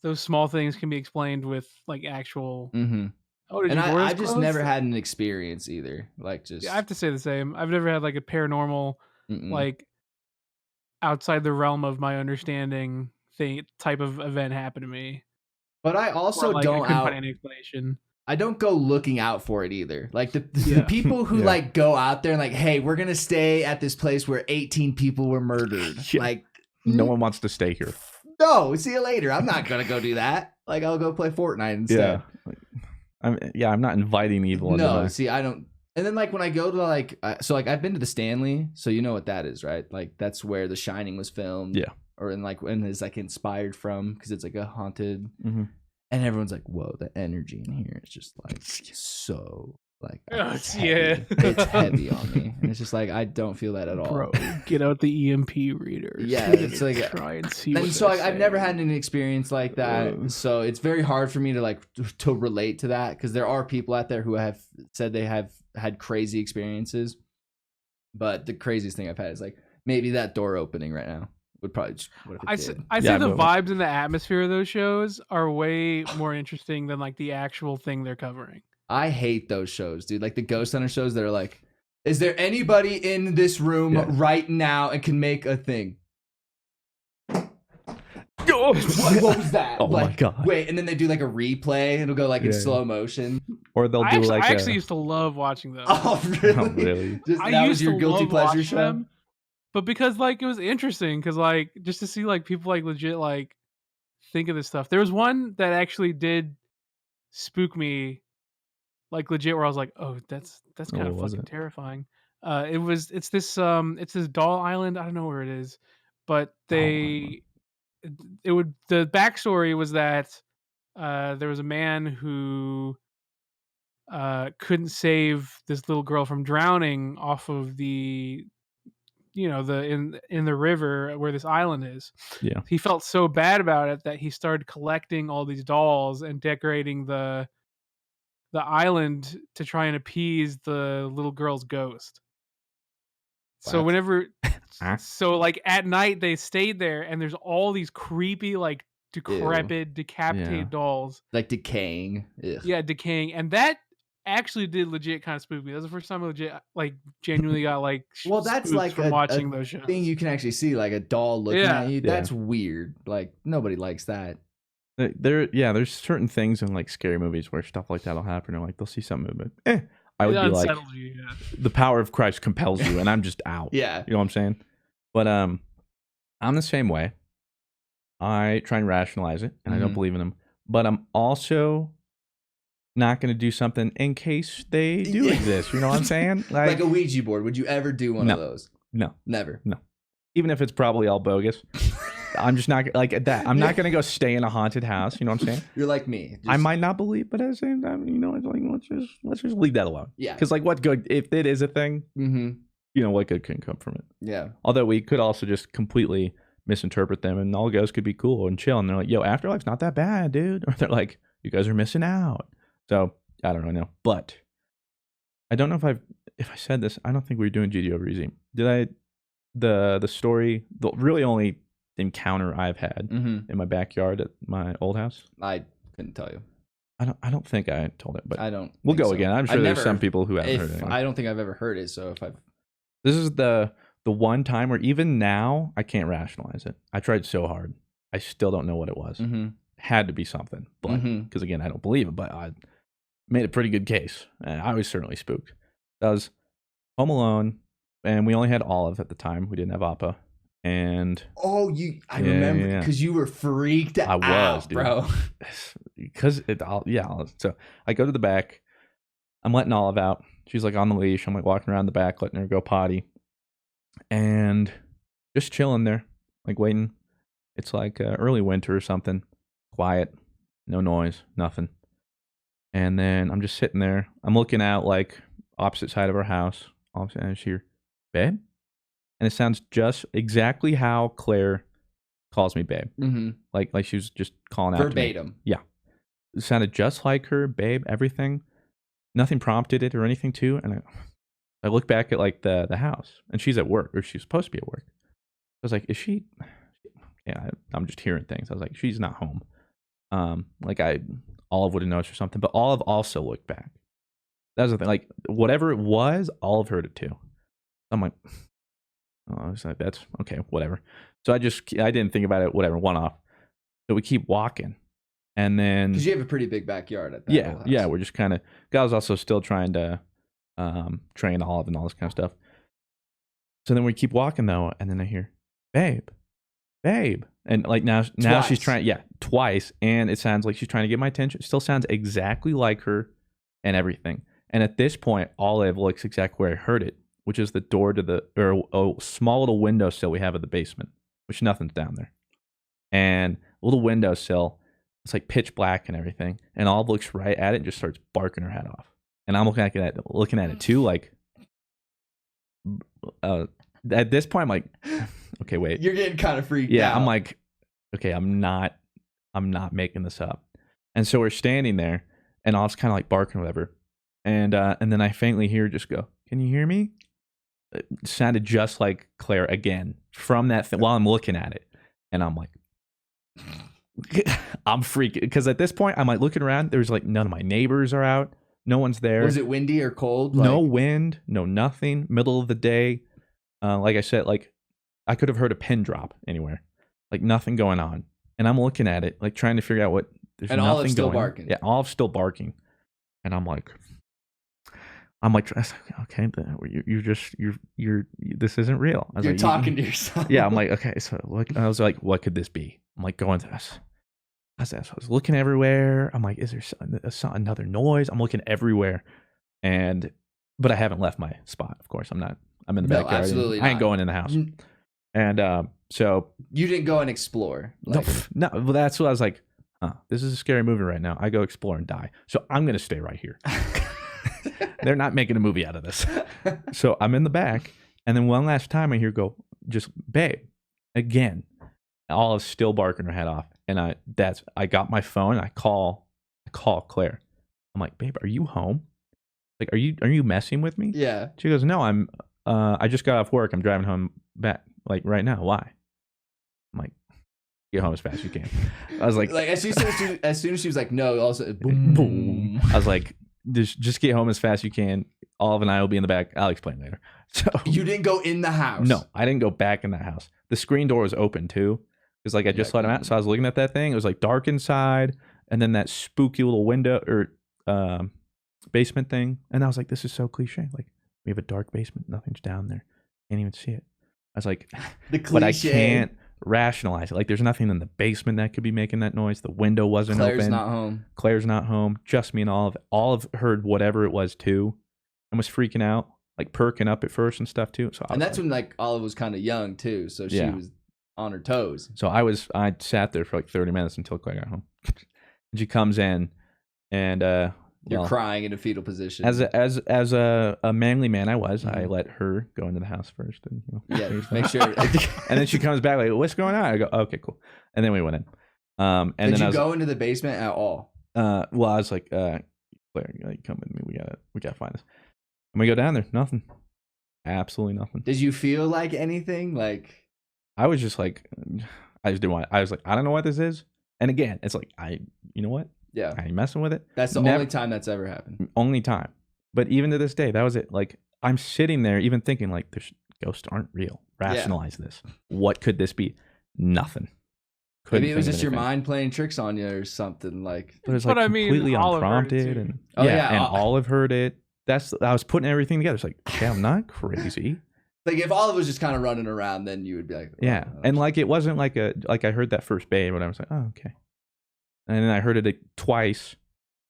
those small things can be explained with like actual. Mm-hmm. Oh, did and your doors I've just close? never had an experience either. Like just Yeah, I have to say the same. I've never had like a paranormal like outside the realm of my understanding type of event happen to me. But I also don't find any explanation. I don't go looking out for it either. Like the people who like go out there and like, hey, we're gonna stay at this place where 18 people were murdered. Like no one wants to stay here. No, see you later. I'm not gonna go do that. Like I'll go play Fortnite instead. Yeah, I'm not inviting evil. No, see, I don't. And then like when I go to like, I've been to the Stanley, so you know what that is, right? Like that's where The Shining was filmed. Yeah. Or and is like inspired from because it's like a haunted. Mm-hmm. And everyone's like, whoa, the energy in here is just like so like it's heavy. It's heavy on me. And it's just like I don't feel that at all. Bro, get out the EMP readers. Yeah, it's like try and see. And so I've never had any experience like that. So it's very hard for me to relate to that because there are people out there who have said they have had crazy experiences. But the craziest thing I've had is like maybe that door opening right now. Would probably just, I say the vibes and the atmosphere of those shows are way more interesting than like the actual thing they're covering. I hate those shows, dude. Like the Ghost Hunter shows that are like, is there anybody in this room right now and can make a thing? What was that? Oh my god! Wait, and then they do like a replay. It'll go like in slow motion. Or they'll do I actually used to love watching those. Oh really? Oh, really? That was your guilty pleasure show. Them. But because like it was interesting, because like just to see like people like legit like think of this stuff. There was one that actually did spook me, like legit, where I was like, oh, that's kind of fucking terrifying. It's this doll island. I don't know where it is, but the backstory was that there was a man who couldn't save this little girl from drowning off of the in the river where this island is. Yeah. He felt so bad about it that he started collecting all these dolls and decorating the island to try and appease the little girl's ghost. What? So whenever so like at night they stayed there and there's all these creepy like decrepit decapitated dolls like decaying. Ugh. Yeah, decaying. And that actually did legit kind of spook me. That was the first time I legit like genuinely got like well, that's like from watching those shows. Thing you can actually see like a doll looking at you. That's weird. Like nobody likes that. There's certain things in like scary movies where stuff like that'll happen, or like they'll see something, but I would be like, the power of Christ compels you, and I'm just out. Yeah, you know what I'm saying. But I'm the same way. I try and rationalize it, and I don't believe in them. But I'm also not going to do something in case they do exist. You know what I'm saying? Like a Ouija board. Would you ever do one of those? No. Never. No. Even if it's probably all bogus. I'm just not like that. I'm not going to go stay in a haunted house. You know what I'm saying? You're like me. I might not believe, but at the same time, you know, it's like, let's just leave that alone. Yeah. Because like what good, if it is a thing, you know, what good can come from it? Yeah. Although we could also just completely misinterpret them and all ghosts could be cool and chill. And they're like, yo, afterlife's not that bad, dude. Or they're like, you guys are missing out. So I don't know, but I don't know if I said this. I don't think we were doing GD over easy. Did I? The story, the really only encounter I've had in my backyard at my old house. I couldn't tell you. I don't think I told it, but I don't. We'll go again. I'm sure there's some people who haven't heard it. I don't think I've ever heard it. So this is the one time where even now I can't rationalize it. I tried so hard. I still don't know what it was. Had to be something, but because again I don't believe it, but I made a pretty good case, and I was certainly spooked. That was Home Alone, and we only had Olive at the time. We didn't have Appa, and I remember because you were freaked out. I was, dude. Bro, because So I go to the back. I'm letting Olive out. She's like on the leash. I'm like walking around the back, letting her go potty, and just chilling there, like waiting. It's like early winter or something. Quiet, no noise, nothing. And then I'm just sitting there. I'm looking out like opposite side of our house. All of a sudden I just hear, babe? And it sounds just exactly how Claire calls me babe. Mm-hmm. Like she was just calling out verbatim. To me. Yeah. It sounded just like her, babe, everything. Nothing prompted it or anything too. And I look back at like the house and she's at work, or she's supposed to be at work. I was like, is she? Yeah, I'm just hearing things. I was like, she's not home. Like Olive would have noticed or something, but Olive also looked back. That was the thing. Like whatever it was, Olive heard it too. I'm like, oh, I was like, that's okay, whatever. So I didn't think about it, whatever, one off. So we keep walking. And then, because you have a pretty big backyard at that house. Yeah, we're just kind of. I was also still trying to train Olive and all this kind of stuff. So then we keep walking though, and then I hear, babe, and like now she's trying, twice, and it sounds like she's trying to get my attention. It still sounds exactly like her, and everything. And at this point, Olive looks exactly where I heard it, which is the door to a small little windowsill we have at the basement, which nothing's down there, and a little windowsill. It's like pitch black and everything. And Olive looks right at it and just starts barking her head off. And I'm looking at it too, like at this point I'm like, okay, wait. You're getting kind of freaked out. Yeah, I'm like, okay, I'm not making this up. And so we're standing there and Olive's kind of like barking or whatever. And then I faintly hear just go, can you hear me? It sounded just like Claire again from that thing while I'm looking at it. And I'm like, I'm freaking, because at this point I'm like looking around. There's like none of my neighbors are out. No one's there. Was it windy or cold? No wind, no nothing. Middle of the day. Like I said, like I could have heard a pin drop anywhere. Like nothing going on. And I'm looking at it, like trying to figure out what. There's and nothing Olive's still going barking. On. Yeah, Olive's still barking. And I'm like, okay, you're this isn't real. You're like, talking to yourself. Yeah, I'm like, okay, so look, I was like, what could this be? I'm like going to this. I was looking everywhere. I'm like, is there another noise? I'm looking everywhere, but I haven't left my spot. Of course, I'm not. I'm in the backyard. Absolutely I ain't going in the house. And so you didn't go and explore. No. Well, that's what I was like. This is a scary movie right now. I go explore and die. So I'm gonna stay right here. They're not making a movie out of this. So I'm in the back, and then one last time I hear go, just babe, again. Olive's still barking her head off, and I got my phone. And I call Claire. I'm like, babe, are you home? Like, are you messing with me? Yeah. She goes, no, I just got off work. I'm driving home back, like right now. Why? I'm like, get home as fast as you can. I was like as soon as she was like, no, also boom, boom. I was like, just get home as fast as you can. Olive and I will be in the back. I'll explain later. So you didn't go in the house? No, I didn't go back in that house. The screen door was open too. Because like I just let him out. So I was looking at that thing. It was like dark inside. And then that spooky little window or basement thing. And I was like, this is so cliche. Like, we have a dark basement. Nothing's down there. Can't even see it. I was like, but I can't rationalize it. Like, there's nothing in the basement that could be making that noise. The window wasn't open. Claire's not home. Just me and Olive. Olive heard whatever it was too and was freaking out, like perking up at first and stuff too. So and that's when like Olive was kind of young too. So she was on her toes. So I sat there for like 30 minutes until Claire got home. And she comes in and you're crying in a fetal position. As a manly man I was, I let her go into the house first and make sure. And then she comes back like, what's going on? I go, okay, cool. And then we went in. And did then you go into the basement at all? Well, I was like, Claire, like, come with me. We gotta find this. And we go down there, nothing. Absolutely nothing. Did you feel like anything? Like, I was just like, I just didn't want it. I was like, I don't know what this is. And again, it's like, you know what? Yeah. I ain't messing with it. That's the only time that's ever happened. Only time. But even to this day, that was it. Like, I'm sitting there even thinking like, ghosts aren't real. Rationalize this. What could this be? Nothing. Maybe it was just your mind playing tricks on you or something like. But it was like completely unprompted. And and Olive heard it. I was putting everything together. It's like, okay, I'm not crazy. Like if Olive was just kind of running around, then you would be like, yeah. And like it wasn't like I heard that first babe, and I was like, oh, okay. And then I heard it twice,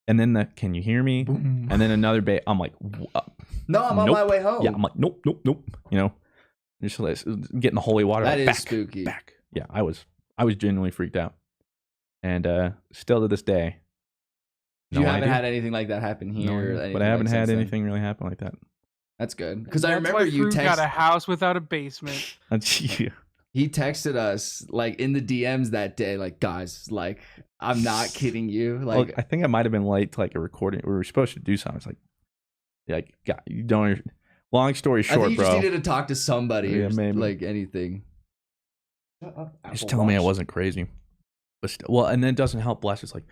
and then can you hear me? Boom. And then another babe. I'm like, no, I'm on my way home. Yeah, I'm like, nope. You know, just getting the holy water. That like, is spooky. Back. Yeah, I was I was genuinely freaked out. And still to this day, You haven't had anything like that happen here, but I haven't had anything really happen like that. That's good, because I remember you got a house without a basement. Yeah. He texted us like in the DMs that day, like, guys, like, I'm not kidding you. Like, I think I might have been late to like a recording. We were supposed to do something. It's like, God, you don't. Long story short, I think you bro. just needed to talk to somebody, or maybe. like anything. Just telling me I wasn't crazy, but still, well, and then it doesn't help. Bless is like,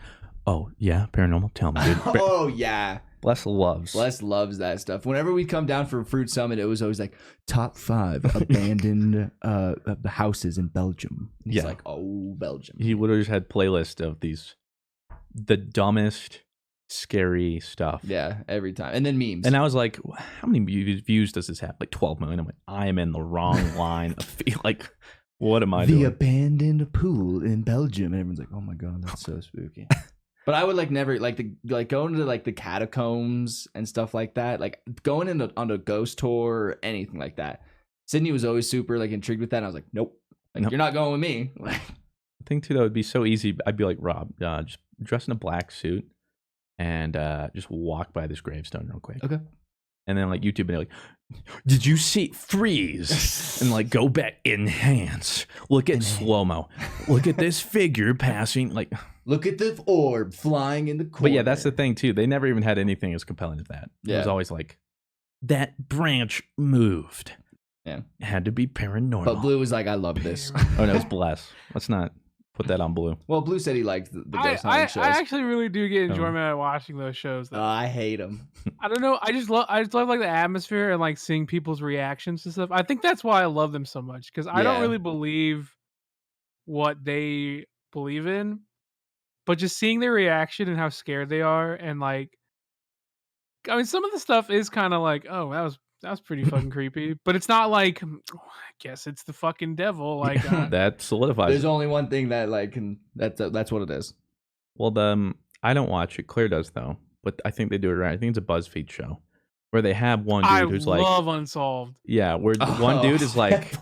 oh yeah, paranormal. Tell me, dude. Oh yeah. Bless loves that stuff. Whenever we come down for Fruit Summit, it was always like top 5 abandoned houses in Belgium. And he's like, oh, Belgium. He would have just had playlists of the dumbest, scary stuff. Yeah, every time, and then memes. And I was like, how many views does this have? Like 12 million. I'm like, I am in the wrong line of like, what am I doing? The abandoned pool in Belgium, and everyone's like, oh my god, that's so spooky. But I would like never like going to like the catacombs and stuff like that. Like going on a ghost tour or anything like that. Sydney was always super like intrigued with that. And I was like, nope, you're not going with me. I think too that would be so easy. I'd be like, Rob, just dress in a black suit and just walk by this gravestone real quick. Okay. And then like YouTube and be like, did you see freeze and like go back, enhance, look at slow-mo, look at this figure passing, like look at the orb flying in the corner. But yeah, that's the thing too, they never even had anything as compelling as that. It was always like that branch moved. Yeah, it had to be paranormal. But Blue was like, I love this. Oh no, it's Bless. Let's not put that on Blue. Well, Blue said he liked the ghost hunting shows. I actually really do get enjoyment out of watching those shows. Though. I hate them. I don't know. I just love like the atmosphere and like seeing people's reactions to stuff. I think that's why I love them so much, because I don't really believe what they believe in, but just seeing their reaction and how scared they are, and like, I mean, some of the stuff is kind of like, oh, that was pretty fucking creepy, but it's not like, oh, I guess it's the fucking devil. Like that solidifies. There's only one thing that like that's what it is. Well, I don't watch it. Claire does though, but I think they do it right. I think it's a BuzzFeed show where they have one dude who's like, I love Unsolved. Yeah, where one dude is like,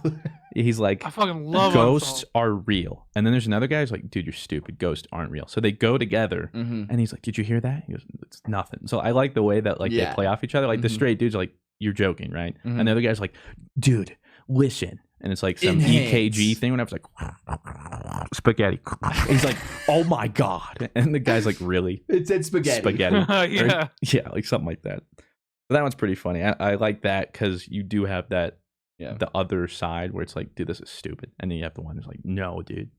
he's like, I fucking love ghosts Unsolved. are real, and then there's another guy who's like, dude, you're stupid. Ghosts aren't real. So they go together, and he's like, did you hear that? He goes, it's nothing. So I like the way that like they play off each other. Like the straight dude's like, you're joking, right? And the other guy's like, dude, listen. And it's like some EKG thing. When I was like, spaghetti. He's like, oh my God. And the guy's like, really? It said spaghetti. Yeah. Yeah, like something like that. But that one's pretty funny. I like that because you do have that, the other side where it's like, dude, this is stupid. And then you have the one who's like, no, dude,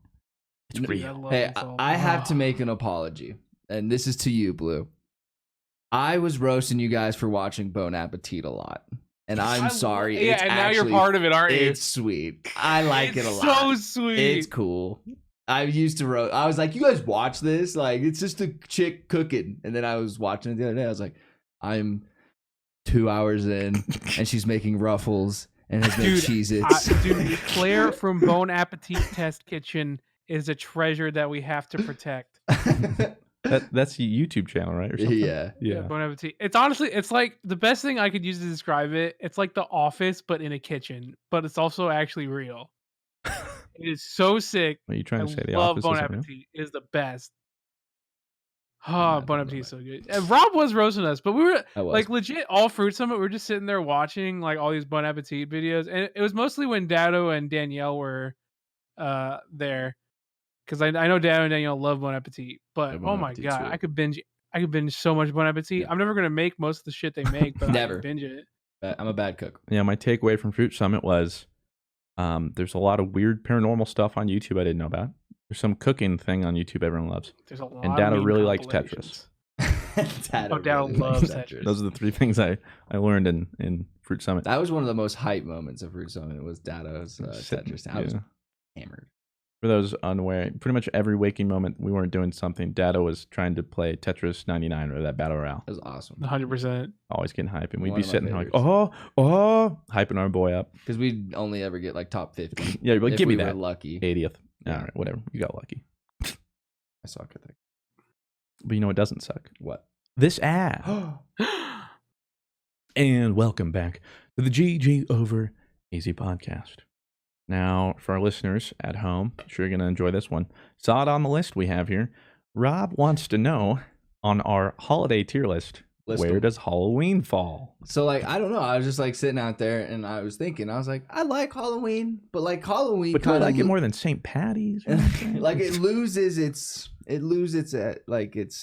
it's real. Hey, I have to make an apology. And this is to you, Blue. I was roasting you guys for watching Bon Appetit a lot. And I'm sorry. Yeah, and now you're part of it, aren't you? It's sweet. I like it a lot. So sweet. It's cool. I used to roast. I was like, you guys watch this? Like, it's just a chick cooking. And then I was watching it the other day. I was like, I'm 2 hours in, and she's making ruffles and has made Cheez-Its. Dude, Claire from Bon Appetit Test Kitchen is a treasure that we have to protect. That's the YouTube channel, right? Or something? Yeah. Bon Appetit. It's honestly, it's like the best thing I could use to describe it. It's like The Office, but in a kitchen. But it's also actually real. It is so sick. What are you trying to say? The love Office Bon Appetit. It is the best. Oh, Bon Appetit is so good. And Rob was roasting us, but we were like legit all Fruit Summit. We were just sitting there watching like all these Bon Appetit videos, and it was mostly when Dado and Danielle were there. Because I know Dad and Danielle love Bon Appetit, but oh my God, I could binge so much Bon Appetit. Yeah. I'm never gonna make most of the shit they make, but never I can binge it. I'm a bad cook. Yeah, my takeaway from Fruit Summit was there's a lot of weird paranormal stuff on YouTube I didn't know about. There's some cooking thing on YouTube everyone loves. There's a lot and Dado really likes Tetris. Dado loves Tetris. Those are the three things I learned in Fruit Summit. That was one of the most hype moments of Fruit Summit. It was Dado's Tetris. I was hammered. For those unaware, pretty much every waking moment we weren't doing something, Dado was trying to play Tetris 99 or that Battle Royale. That was awesome. 100%. Always getting hype. And we'd be sitting there like, hyping our boy up. Because we'd only ever get like top 50. Yeah, you're like, give me that. Lucky. 80th. Yeah. All right, whatever. You got lucky. I suck at that. But you know what doesn't suck? What? This ad. And welcome back to the GG Over Easy podcast. Now, for our listeners at home, I'm sure you're going to enjoy this one. Saw it on the list we have here. Rob wants to know on our holiday tier list, where does Halloween fall? So, like, I don't know. I was just like sitting out there and I was thinking, I was like, I like Halloween, but like Halloween, but do I like it more than St. Patty's? Like it loses its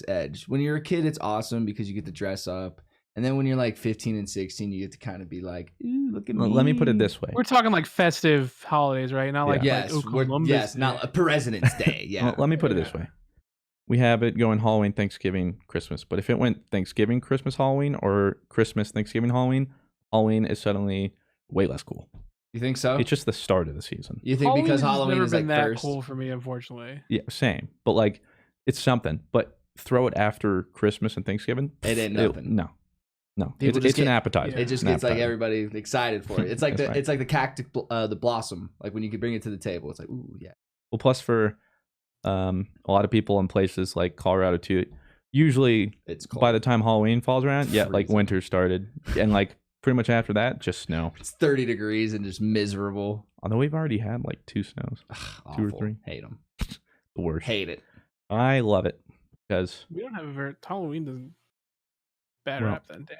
edge. When you're a kid, it's awesome because you get to dress up. And then when you're like 15 and 16, you get to kind of be like, ooh, look at me. Let me put it this way. We're talking like festive holidays, right? Not like, yes, not a President's Day. Yeah. Well, let me put it this way. We have it going Halloween, Thanksgiving, Christmas. But if it went Thanksgiving, Christmas, Halloween, or Christmas, Thanksgiving, Halloween is suddenly way less cool. You think so? It's just the start of the season. You think because Halloween is like that first? Cool for me, unfortunately. Yeah, same. But like, it's something. But throw it after Christmas and Thanksgiving. It ain't nothing. No. It's an appetizer. It just gets like everybody excited for it. It's like it's like the cactus, the blossom. Like when you can bring it to the table, it's like, ooh, yeah. Well, plus for a lot of people in places like Colorado too, usually it's cold. By the time Halloween falls around, like winter started, and like pretty much after that, just snow. It's 30 degrees and just miserable. Although we've already had like 2 snows, 2 or 3. Hate them. The worst. Hate it. I love it because we don't have a very Halloween doesn't bad rap then. Damn.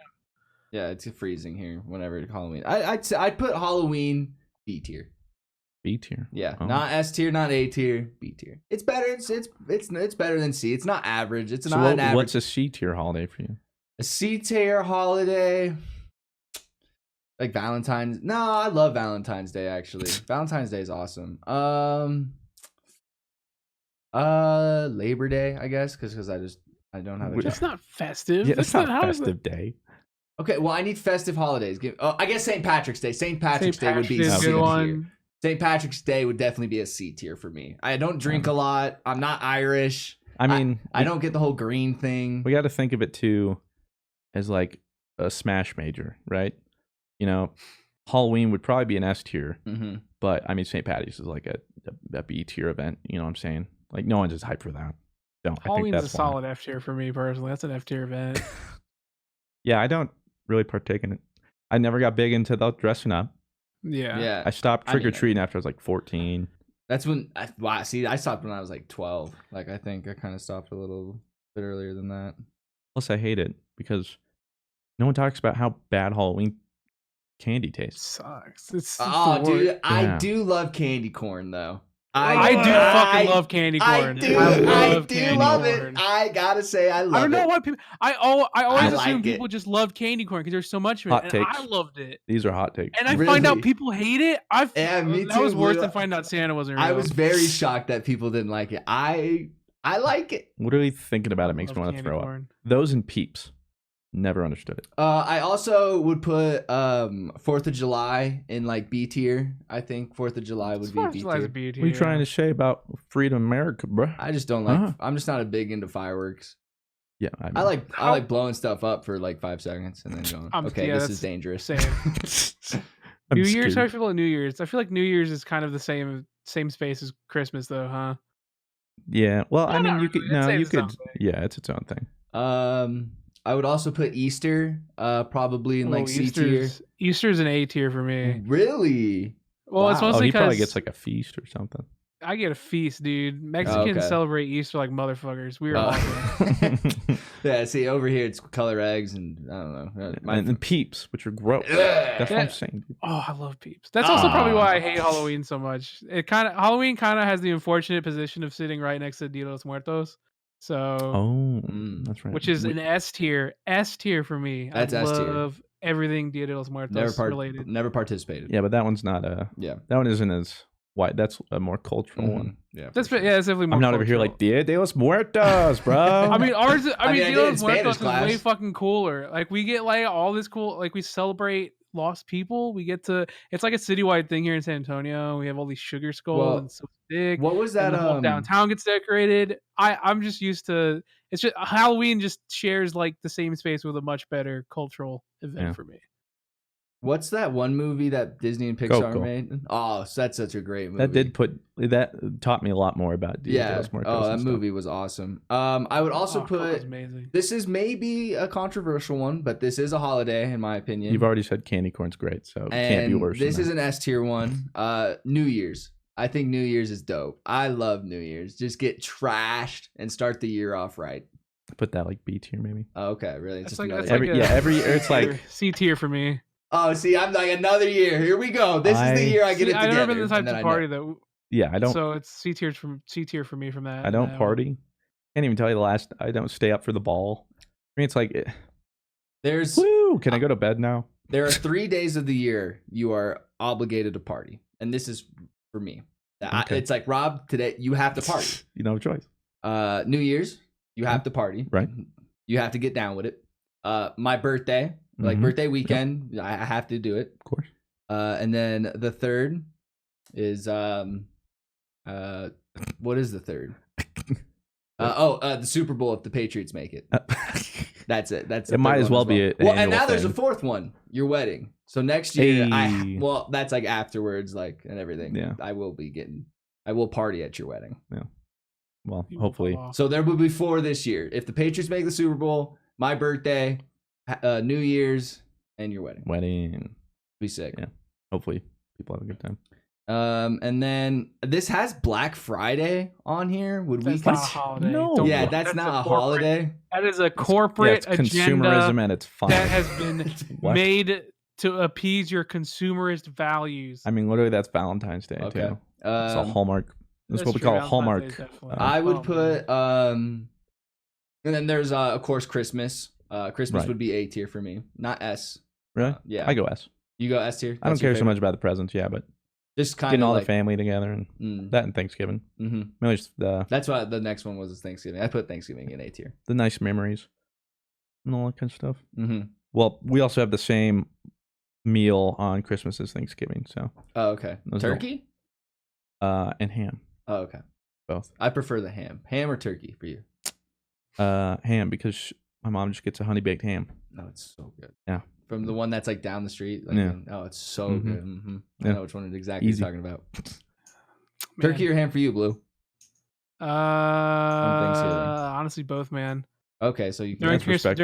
Yeah, it's freezing here whenever it's Halloween. I'd put Halloween B tier. B tier. Yeah, not S tier, not A tier, B tier. It's better. It's better than C. It's not average. It's not an average. What's a C tier holiday for you? A C tier holiday, like Valentine's. No, I love Valentine's Day actually. Valentine's Day is awesome. Labor Day, I guess, because I don't have a job. It's not festive. Yeah, it's not a festive day. Okay, well, I need festive holidays. I guess St. Patrick's Day. St. Patrick's Day would be C tier. St. Patrick's Day would definitely be a C tier for me. I don't drink a lot. I'm not Irish. I mean, I don't get the whole green thing. We got to think of it too as like a smash major, right? You know, Halloween would probably be an S tier, but I mean, St. Patty's is like a B tier event. You know what I'm saying? Like, no one's just hyped for that. Halloween's a solid F tier for me personally. That's an F tier event. Yeah, I don't really partake in it. I never got big into dressing up. Yeah. I stopped trick-or-treating after I was like 14. That's when I stopped when I was like 12. Like, I think I kind of stopped a little bit earlier than that. Plus, I hate it because no one talks about how bad Halloween candy tastes. Sucks. Dude, I do love candy corn though. I do fucking love candy corn. I do love it. I gotta say, I love it. I don't know why people. I always assume people just love candy corn because there's so much of it. Hot takes. I loved it. These are hot takes. And I find out people hate it. Me too. That was worse than finding out Santa wasn't real. I was very shocked that people didn't like it. I like it. Literally thinking about it makes me want to throw up. Those and Peeps. Never understood it. I also would put 4th of July in like B tier. I think 4th of July would be B tier. What are you trying to say about freedom America, bro? I just don't like. I'm just not a big into fireworks. Yeah, I like blowing stuff up for like 5 seconds and then going, okay, this is dangerous. Same. New Year's, how do you feel about New Year's? I feel like New Year's is kind of the same space as Christmas, though, huh? Yeah. Well, I mean, you could. Yeah, it's its own thing. I would also put Easter, probably in like C tier. Easter's an A tier for me. Really? Well, it's mostly he probably gets like a feast or something. I get a feast, dude. Mexicans celebrate Easter like motherfuckers. We are awesome. Yeah, see, over here it's color eggs and I don't know. And Peeps, which are gross. That's what I'm saying, dude. Oh, I love Peeps. That's also probably why I hate Halloween so much. Halloween kind of has the unfortunate position of sitting right next to Dia de los Muertos. So, that's right. Which is an S tier. S tier for me. That's S tier. I love everything Dia de los Muertos related. Never participated. Yeah, but that one's not a. Yeah. That one isn't as white. That's a more cultural one. Yeah. That's definitely more. I'm not cultural. over here like Dia de los Muertos, bro. I mean, Dia de los Muertos is way fucking cooler. Like we get like all this cool. Like we celebrate lost people. We get to. It's like a citywide thing here in San Antonio. We have all these sugar skulls and so big. What was that? The whole downtown gets decorated. I'm just used to. It's just Halloween just shares like the same space with a much better cultural event for me. What's that one movie that Disney and Pixar made? Oh, that's such a great movie. That taught me a lot more about Dia de los Muertos. Oh, that movie was awesome. I would also put amazing. This is maybe a controversial one, but this is a holiday in my opinion. You've already said candy corn's great, so it can't be worse. This is an S tier one. New Year's. I think New Year's is dope. I love New Year's. Just get trashed and start the year off right. Put that like B tier maybe. Oh, okay, really? It's just like every year it's like C tier for me. Oh, see, I'm like another year. Here we go. This is the year I get it together. I've never been the type to party though. Yeah, I don't. So it's C tier for me from that. I don't party. Can't even tell you the last. I don't stay up for the ball. I mean, it's like there's. Woo! Can I go to bed now? There are 3 days of the year you are obligated to party, and this is for me. Okay. It's like Rob today. You have to party. You don't have a choice. New Year's, you have to party. Right. You have to get down with it. My birthday. Like birthday weekend, yep. I have to do it. Of course. And then the third is what is the third? The Super Bowl if the Patriots make it. That's it. That's it. Might as well be it. Well, and now there's a fourth one. Your wedding. So next year, that's like afterwards, like and everything. Yeah. I will party at your wedding. Yeah. Well, hopefully. So there will be 4 this year. If the Patriots make the Super Bowl, my birthday. New Year's and your wedding. Be sick. Yeah. Hopefully people have a good time. And then this has Black Friday on here. That's not a holiday. No. Yeah, that's not a holiday. That is a corporate agenda consumerism and it's fun. That has been made to appease your consumerist values. I mean, literally that's Valentine's Day too. It's a Hallmark. That's what we call a Hallmark. I would put and then there's of course Christmas. Christmas would be A tier for me, not S. Really? Yeah. I go S. You go S tier? I don't care so much about the presents, but just kind getting of all like, the family together and that and Thanksgiving. Mm-hmm. That's why the next one was Thanksgiving. I put Thanksgiving in A tier. The nice memories and all that kind of stuff. Mm-hmm. Well, we also have the same meal on Christmas as Thanksgiving, so. Oh, okay. Turkey? And ham. Oh, okay. Both. I prefer the ham. Ham or turkey for you? Ham because my mom just gets a honey baked ham. No, it's so good. Yeah. From the one that's like down the street. Like, yeah. Oh, it's so good. Mm-hmm. I know which one exactly you're talking about. Turkey or ham for you, Blue? Honestly, both, man. Okay, so you during Christmas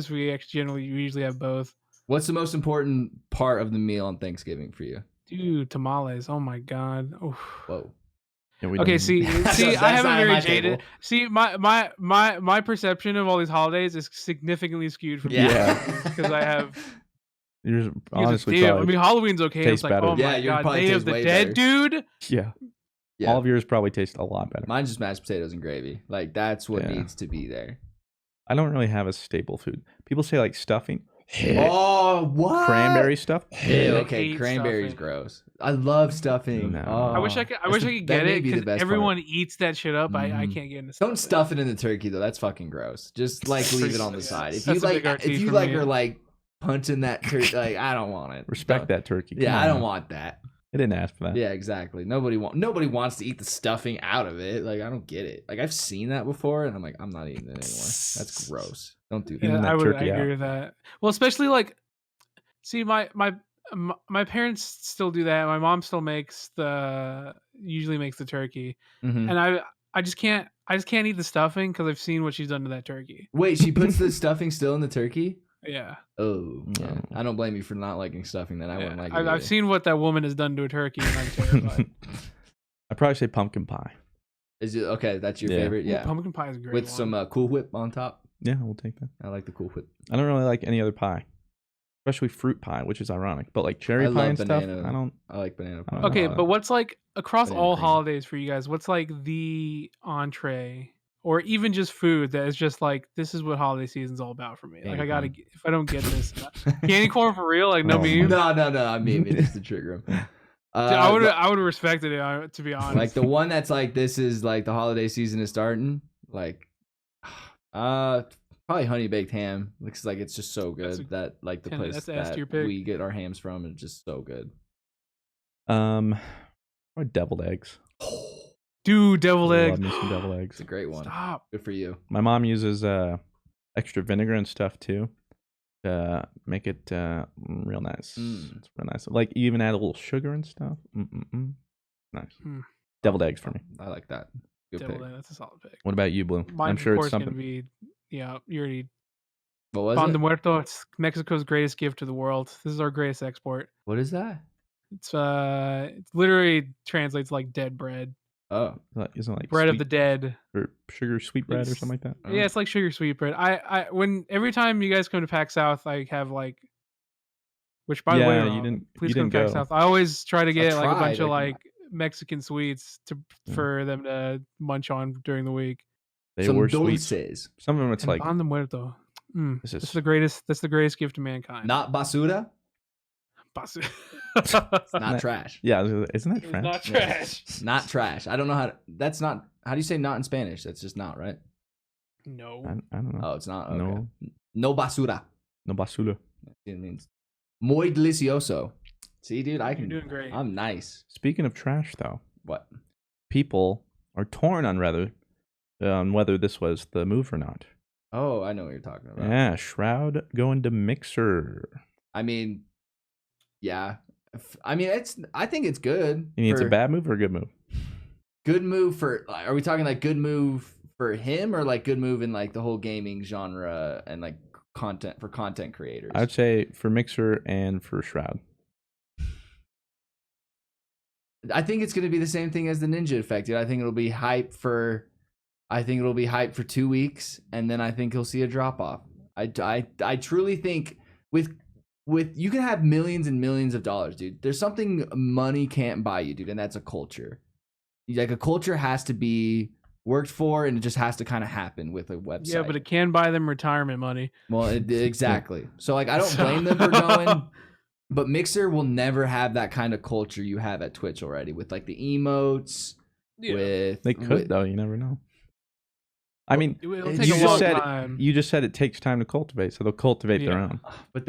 we usually have both. What's the most important part of the meal on Thanksgiving for you? Dude, tamales. Oh my god. Oof. Whoa. Yeah, okay, see, I have a very jaded. See, my perception of all these holidays is significantly skewed from because I have. You're honestly, I mean, Halloween's okay. It's like, better. oh my god, Day of the Dead, dude. Yeah. All of yours probably taste a lot better. Mine's just mashed potatoes and gravy. Like that's what needs to be there. I don't really have a staple food. People say like stuffing. Oh, what? Cranberry stuff? Okay, cranberry's gross. I love stuffing. No. I wish I could get it because everyone eats that shit up. I can't get into stuff. Don't stuff it in the turkey though. That's fucking gross. Just like leave it on the side. If you are like punching that turkey, like I don't want it. Respect that turkey. Yeah, I don't want that. I didn't ask for that. Yeah, exactly. Nobody wants to eat the stuffing out of it. Like I don't get it. Like I've seen that before, and I'm like, I'm not eating it anymore. That's gross. Don't do that. Yeah, I agree with that. Well, especially like, see, my parents still do that. My mom still usually makes the turkey, and I just can't eat the stuffing because I've seen what she's done to that turkey. Wait, she puts the stuffing still in the turkey? Yeah. Oh, yeah. I don't blame you for not liking stuffing. Then I wouldn't like it. I've seen what that woman has done to a turkey, and I'm terrified. I'd probably say pumpkin pie. Is it okay? That's your favorite? Yeah. Pumpkin pie is great. With some Cool Whip on top. Yeah, we'll take that. I like the Cool Whip. I don't really like any other pie, especially fruit pie, which is ironic. But like cherry pie and stuff, I like banana pie. Okay, but what's like across all holidays for you guys? What's like the entree? Or even just food that is just like, this is what holiday season's all about for me. Like, if I don't get this, candy corn for real? Like, no meme? No, I mean, just to trigger him. I would have respected it, to be honest. Like, the one that's like, this is like, the holiday season is starting. Like, probably honey baked ham. Looks like it's just so good that, like, the place that we get our hams from is just so good. Or deviled eggs. Dude, deviled eggs. Love me some deviled eggs. It's a great one. Stop. Good for you. My mom uses extra vinegar and stuff too, make it real nice. It's real nice. Like even add a little sugar and stuff. Nice. Deviled eggs for me. I like that. Good Deviled pick. egg, that's a solid pick. What about you, Blue? Mine, I'm sure of it's course, something. gonna be you already. What was Pan it? de Muerto. It's Mexico's greatest gift to the world. This is our greatest export. What is that? It's it literally translates like dead bread. Oh, Isn't it like Bread of sweet the dead. or sugar sweet bread or something like that? Yeah, it's like sugar sweet bread. When every time you guys come to PAX South, I have like, which by the way, Rob, please come to PAX South. I always try to get like a bunch of like Mexican sweets for them to munch on during the week. They were sweets. Some of them it's like Pan de Muerto. That's the greatest. That's the greatest gift to mankind. Not basura. It's not trash. Yeah, isn't that trash? It's not trash. Not trash. I don't know how. That's not. How do you say not in Spanish? That's just not, right? No. I don't know. Oh, it's not. Okay. No basura. No basura. It means muy delicioso. See, dude, You're doing great. I'm nice. Speaking of trash, though, what? People are torn on whether this was the move or not. Oh, I know what you're talking about. Yeah, Shroud going to Mixer. I mean, yeah. I mean, I think it's good. You mean it's a bad move or a good move? Good move for. Are we talking like good move for him or like good move in like the whole gaming genre and like content creators? I'd say for Mixer and for Shroud. I think it's going to be the same thing as the Ninja effect, dude. I think it'll be hype for 2 weeks, and then I think you'll see a drop off. I truly think with you can have millions and millions of dollars, dude. There's something money can't buy you, dude, and that's a culture. Like a culture has to be worked for, and it just has to kind of happen with a website. Yeah, but it can buy them retirement money. Well, exactly. So like, I don't blame them for going. But Mixer will never have that kind of culture you have at Twitch already with like the emotes. Yeah. They could though. You never know. I mean, it'll take a long time. You just said it takes time to cultivate, so they'll cultivate their own. But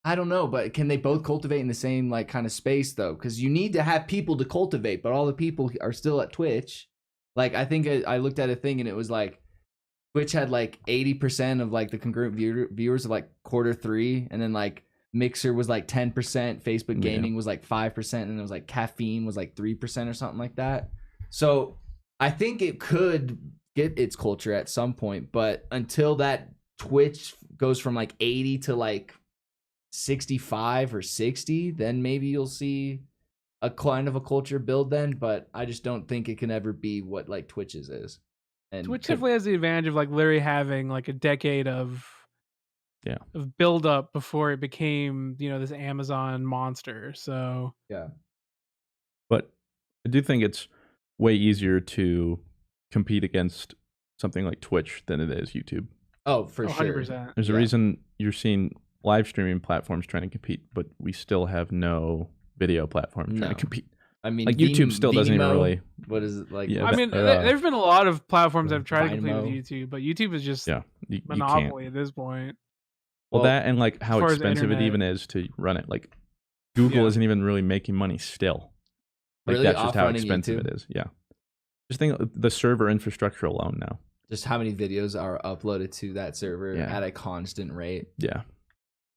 I don't know. But can they both cultivate in the same like kind of space though? Because you need to have people to cultivate, but all the people are still at Twitch. Like I think I looked at a thing and it was like Twitch had like 80% of like the congruent viewers of like Q3, and then like Mixer was like 10%, Facebook Gaming was like 5%, and it was like Caffeine was like 3% or something like that. So I think it could get its culture at some point, but until that Twitch goes from like 80 to like 65 or 60, then maybe you'll see a kind of a culture build then, but I just don't think it can ever be what like Twitch's is. And Twitch definitely has the advantage of like literally having like a decade of build up before it became, this Amazon monster. So yeah. But I do think it's way easier to compete against something like Twitch than it is YouTube. Oh, for 100%. Sure. There's a reason you're seeing live streaming platforms trying to compete, but we still have no video platform trying to compete. I mean, like YouTube still doesn't even really. What is it like? Yeah, I mean, there's been a lot of platforms that have tried to compete with YouTube, but YouTube is just monopoly at this point. Well, that and like how expensive it even is to run it. Like Google isn't even really making money still. Like really? That's just how expensive it is. Yeah. Just think the server infrastructure alone now. Just how many videos are uploaded to that server at a constant rate. Yeah.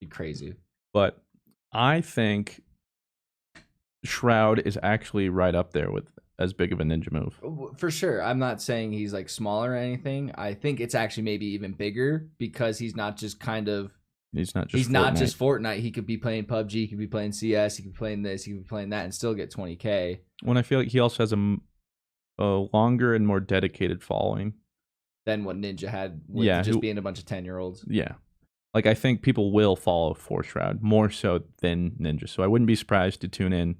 Be crazy. But I think Shroud is actually right up there with as big of a ninja move. For sure. I'm not saying he's like smaller or anything. I think it's actually maybe even bigger because he's not just Fortnite. He could be playing PUBG, he could be playing CS, he could be playing this, he could be playing that and still get 20K. When I feel like he also has a longer and more dedicated following than what Ninja had with just being a bunch of 10-year-olds. Yeah. Like, I think people will follow for Shroud more so than Ninja. So I wouldn't be surprised to tune in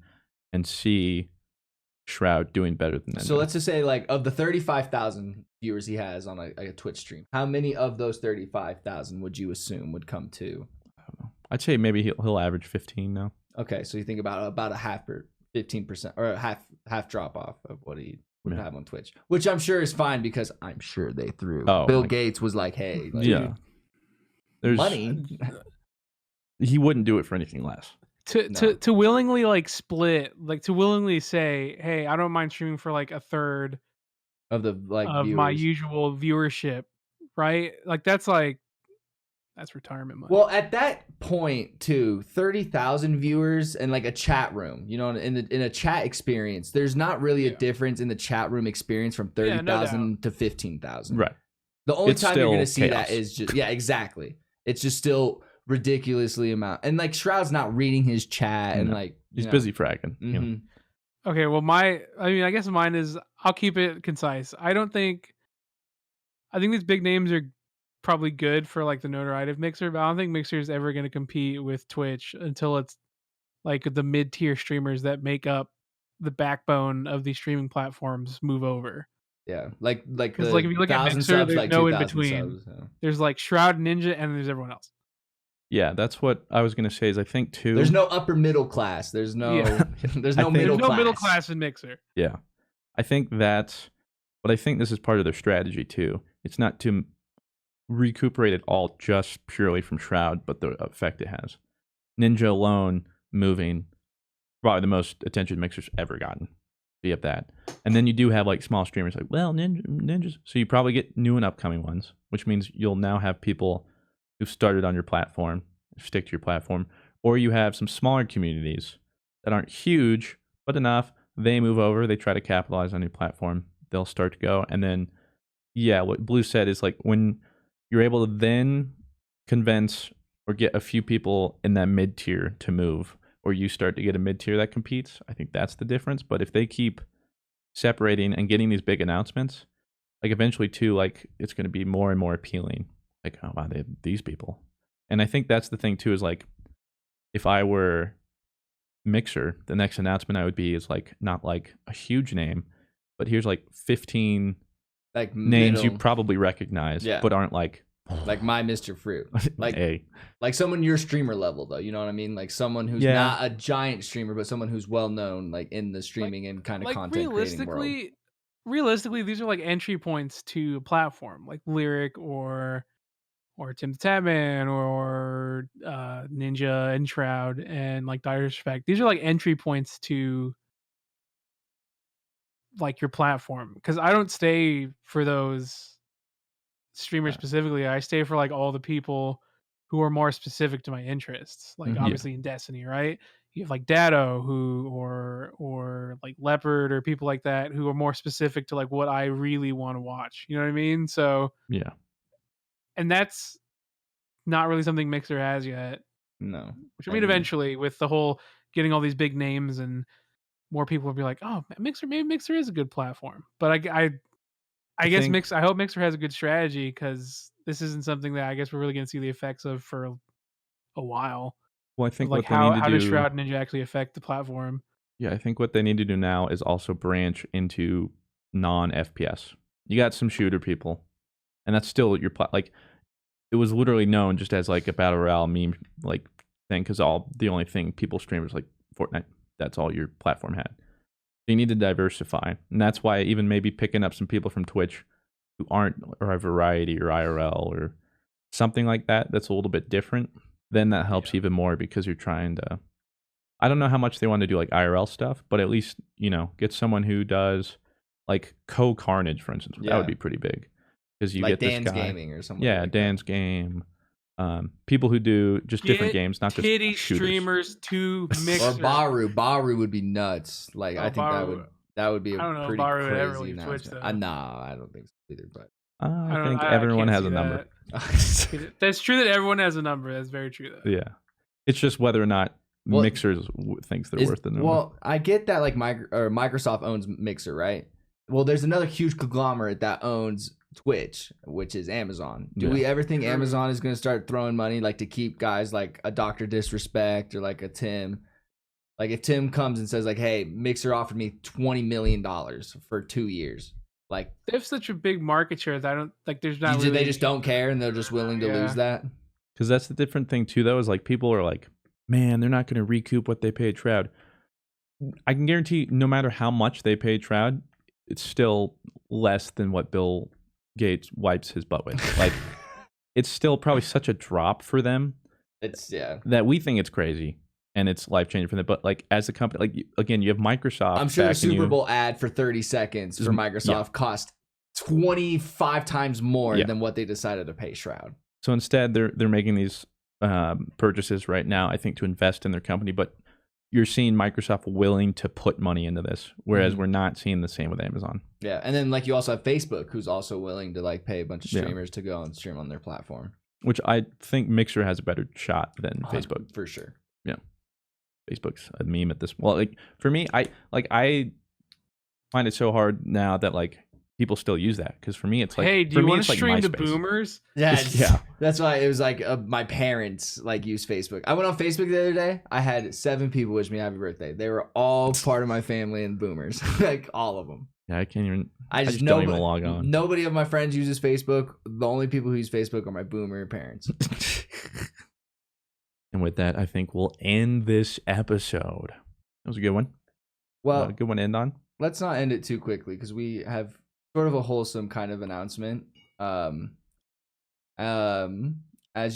and see Shroud doing better than Ninja. So let's just say, like, of the 35,000 viewers he has on a Twitch stream, how many of those 35,000 would you assume would come to? I don't know. I'd say maybe he'll average 15 now. Okay, so you think about a half or 15% or a half drop off of what he would have on Twitch, which I'm sure is fine because I'm sure they threw. Bill Gates was like, "Hey, there's money." He wouldn't do it for anything less. To willingly like split, like to willingly say, "Hey, I don't mind streaming for like a third of the of my usual viewership," right? Like that's like That's retirement money. Well, at that point, too, 30,000 viewers and like a chat room, you know, in a chat experience, there's not really a difference in the chat room experience from 30,000 to 15,000. Right. The only time you're going to see chaos. that is just, exactly. It's just still ridiculously amount. And like Shroud's not reading his chat and like, he's busy fragging. Mm-hmm. You know? Okay, well, I guess mine is, I'll keep it concise. I think these big names are probably good for like the notoriety of Mixer, but I don't think Mixer is ever going to compete with Twitch until it's like the mid-tier streamers that make up the backbone of these streaming platforms move over. Yeah, like because like if you look at Mixer, subs, there's like no in between. Subs, There's like Shroud, Ninja, and there's everyone else. Yeah, that's what I was gonna say. Is I think too. There's no upper middle class. There's no. There's no middle class. No middle class in Mixer. Yeah, I think that's. But I think this is part of their strategy too. It's not to recuperate it all just purely from Shroud, but the effect it has. Ninja alone moving, probably the most attention Mixer's ever gotten. Be up that, and then you do have like small streamers like ninjas. So you probably get new and upcoming ones, which means you'll now have people who've started on your platform, stick to your platform, or you have some smaller communities that aren't huge, but enough. They move over, they try to capitalize on your platform, they'll start to go. And then, yeah, what Blue said is like when you're able to then convince or get a few people in that mid-tier to move, or you start to get a mid-tier that competes, I think that's the difference. But if they keep separating and getting these big announcements, like eventually too, like it's going to be more and more appealing. Like, oh wow, they have these people. And I think that's the thing too, is like if I were Mixer, the next announcement I would be is like not like a huge name, but here's like 15 like names you probably recognize, but aren't like my Mr. Fruit. Like like someone your streamer level though, you know what I mean? Like someone who's not a giant streamer, but someone who's well known like in the streaming and kind of content creating world. Realistically, these are like entry points to a platform, like Lyric or Tim the Tatman or Ninja and Shroud and like Dire Respect. These are like entry points to like your platform, because I don't stay for those streamers specifically. I stay for like all the people who are more specific to my interests. Like obviously in Destiny, right? You have like Dado or like Leopard or people like that who are more specific to like what I really want to watch. You know what I mean? So yeah, and that's not really something Mixer has yet. No. Which I mean eventually with the whole getting all these big names and more people will be like, oh, maybe Mixer is a good platform. But I guess I hope Mixer has a good strategy, because this isn't something that I guess we're really going to see the effects of for a while. Well, I think like what they need to do, does Shroud Ninja actually affect the platform? Yeah, I think what they need to do now is also branch into non-FPS. You got some shooter people, and that's still your like. It was literally known just as like a battle royale meme like thing, because the only thing people stream was like Fortnite. That's all your platform had. You need to diversify, and that's why even maybe picking up some people from Twitch who aren't, or a variety or IRL or something like that that's a little bit different, then that helps even more, because you're trying to, I don't know how much they want to do like IRL stuff, but at least, you know, get someone who does like Carnage, for instance. That would be pretty big, because you like get Dan's this guy, Gaming or something. Yeah, like Dan's Game. People who do just different games, not just shooters. Streamers to Mixer. Or Baru would be nuts. Like I think that would be a pretty Baru crazy ever leave Twitch, though. Nah, I don't think so either. But I think everyone has a number. That's true that everyone has a number. That's very true, though. Yeah, it's just whether or not Mixer thinks they're worth the number. Well, I get that like Microsoft owns Mixer, right? Well, there's another huge conglomerate that owns Twitch, which is Amazon. Do we ever think Amazon is going to start throwing money like to keep guys like a Dr. Disrespect or like a Tim? Like if Tim comes and says like, hey, Mixer offered me $20 million for 2 years. Like they have such a big market share that I don't like. There's not. They just don't care, and they're just willing to lose that. Because that's the different thing too, though, is like people are like, man, they're not going to recoup what they paid Shroud. I can guarantee, no matter how much they paid Shroud, it's still less than what Bill Gates wipes his butt with. Like, it's still probably such a drop for them. It's that we think it's crazy and it's life changing for them. But like as a company, like again, you have Microsoft. I'm sure a Super Bowl ad for 30 seconds for Microsoft cost 25 times more than what they decided to pay Shroud. So instead, they're making these purchases right now, I think, to invest in their company. But you're seeing Microsoft willing to put money into this, whereas we're not seeing the same with Amazon. Yeah, and then like you also have Facebook, who's also willing to like pay a bunch of streamers to go and stream on their platform. Which I think Mixer has a better shot than Facebook for sure. Yeah, Facebook's a meme at this. Well, like for me, I find it so hard now that like people still use that, because for me it's like, hey, do you want to stream to MySpace. boomers? Yeah, yeah. That's why it was like my parents like use Facebook. I went on Facebook the other day. I had 7 people wish me happy birthday. They were all part of my family and boomers, like all of them. Yeah, I can't even. I just don't even log on. Nobody of my friends uses Facebook. The only people who use Facebook are my boomer parents. And with that, I think we'll end this episode. That was a good one. Well, a good one to end on. Let's not end it too quickly, because we have sort of a wholesome kind of announcement. As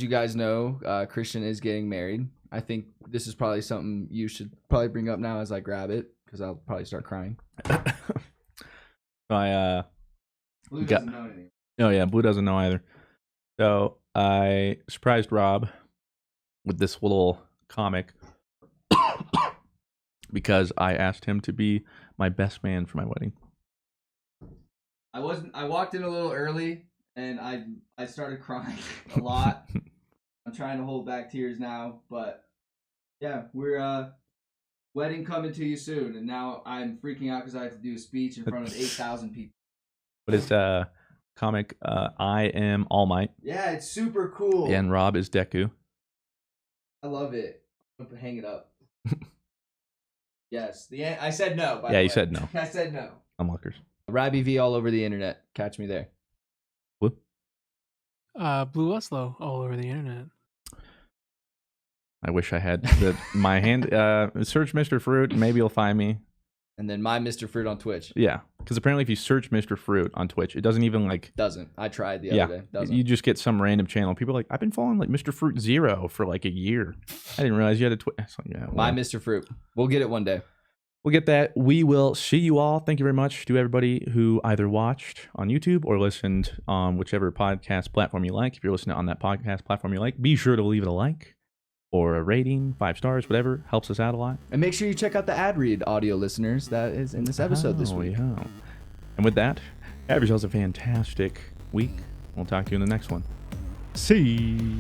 you guys know, Christian is getting married. I think this is probably something you should probably bring up now as I grab it, because I'll probably start crying. Blue doesn't know anything. Oh yeah, Blue doesn't know either. So I surprised Rob with this little comic because I asked him to be my best man for my wedding. I walked in a little early and I started crying a lot. I'm trying to hold back tears now, but yeah, we're wedding coming to you soon, and now I'm freaking out because I have to do a speech in front of 8,000 people. But it's comic I am All Might. Yeah, it's super cool. Yeah, and Rob is Deku. I love it. I'm gonna hang it up. Yes, I said no. Yeah, you said no. I said no. Unlockers. Rabby V all over the internet. Catch me there. Blue? BlueWestlo all over the internet. I wish I had my hand. Search Mr. Fruit. Maybe you'll find me. And then my Mr. Fruit on Twitch. Yeah, because apparently if you search Mr. Fruit on Twitch, it doesn't even like... Doesn't. I tried the other day. Doesn't. You just get some random channel. People are like, I've been following like Mr. Fruit 0 for like a year. I didn't realize you had a Twitch. Like, yeah, well, my Mr. Fruit. We'll get it one day. We'll get that. We will see you all. Thank you very much to everybody who either watched on YouTube or listened on whichever podcast platform you like. If you're listening on that podcast platform you like, be sure to leave it a like or a rating, 5 stars, whatever. Helps us out a lot. And make sure you check out the ad read, audio listeners, that is in this episode this week. Yeah. And with that, have yourselves a fantastic week. We'll talk to you in the next one. See.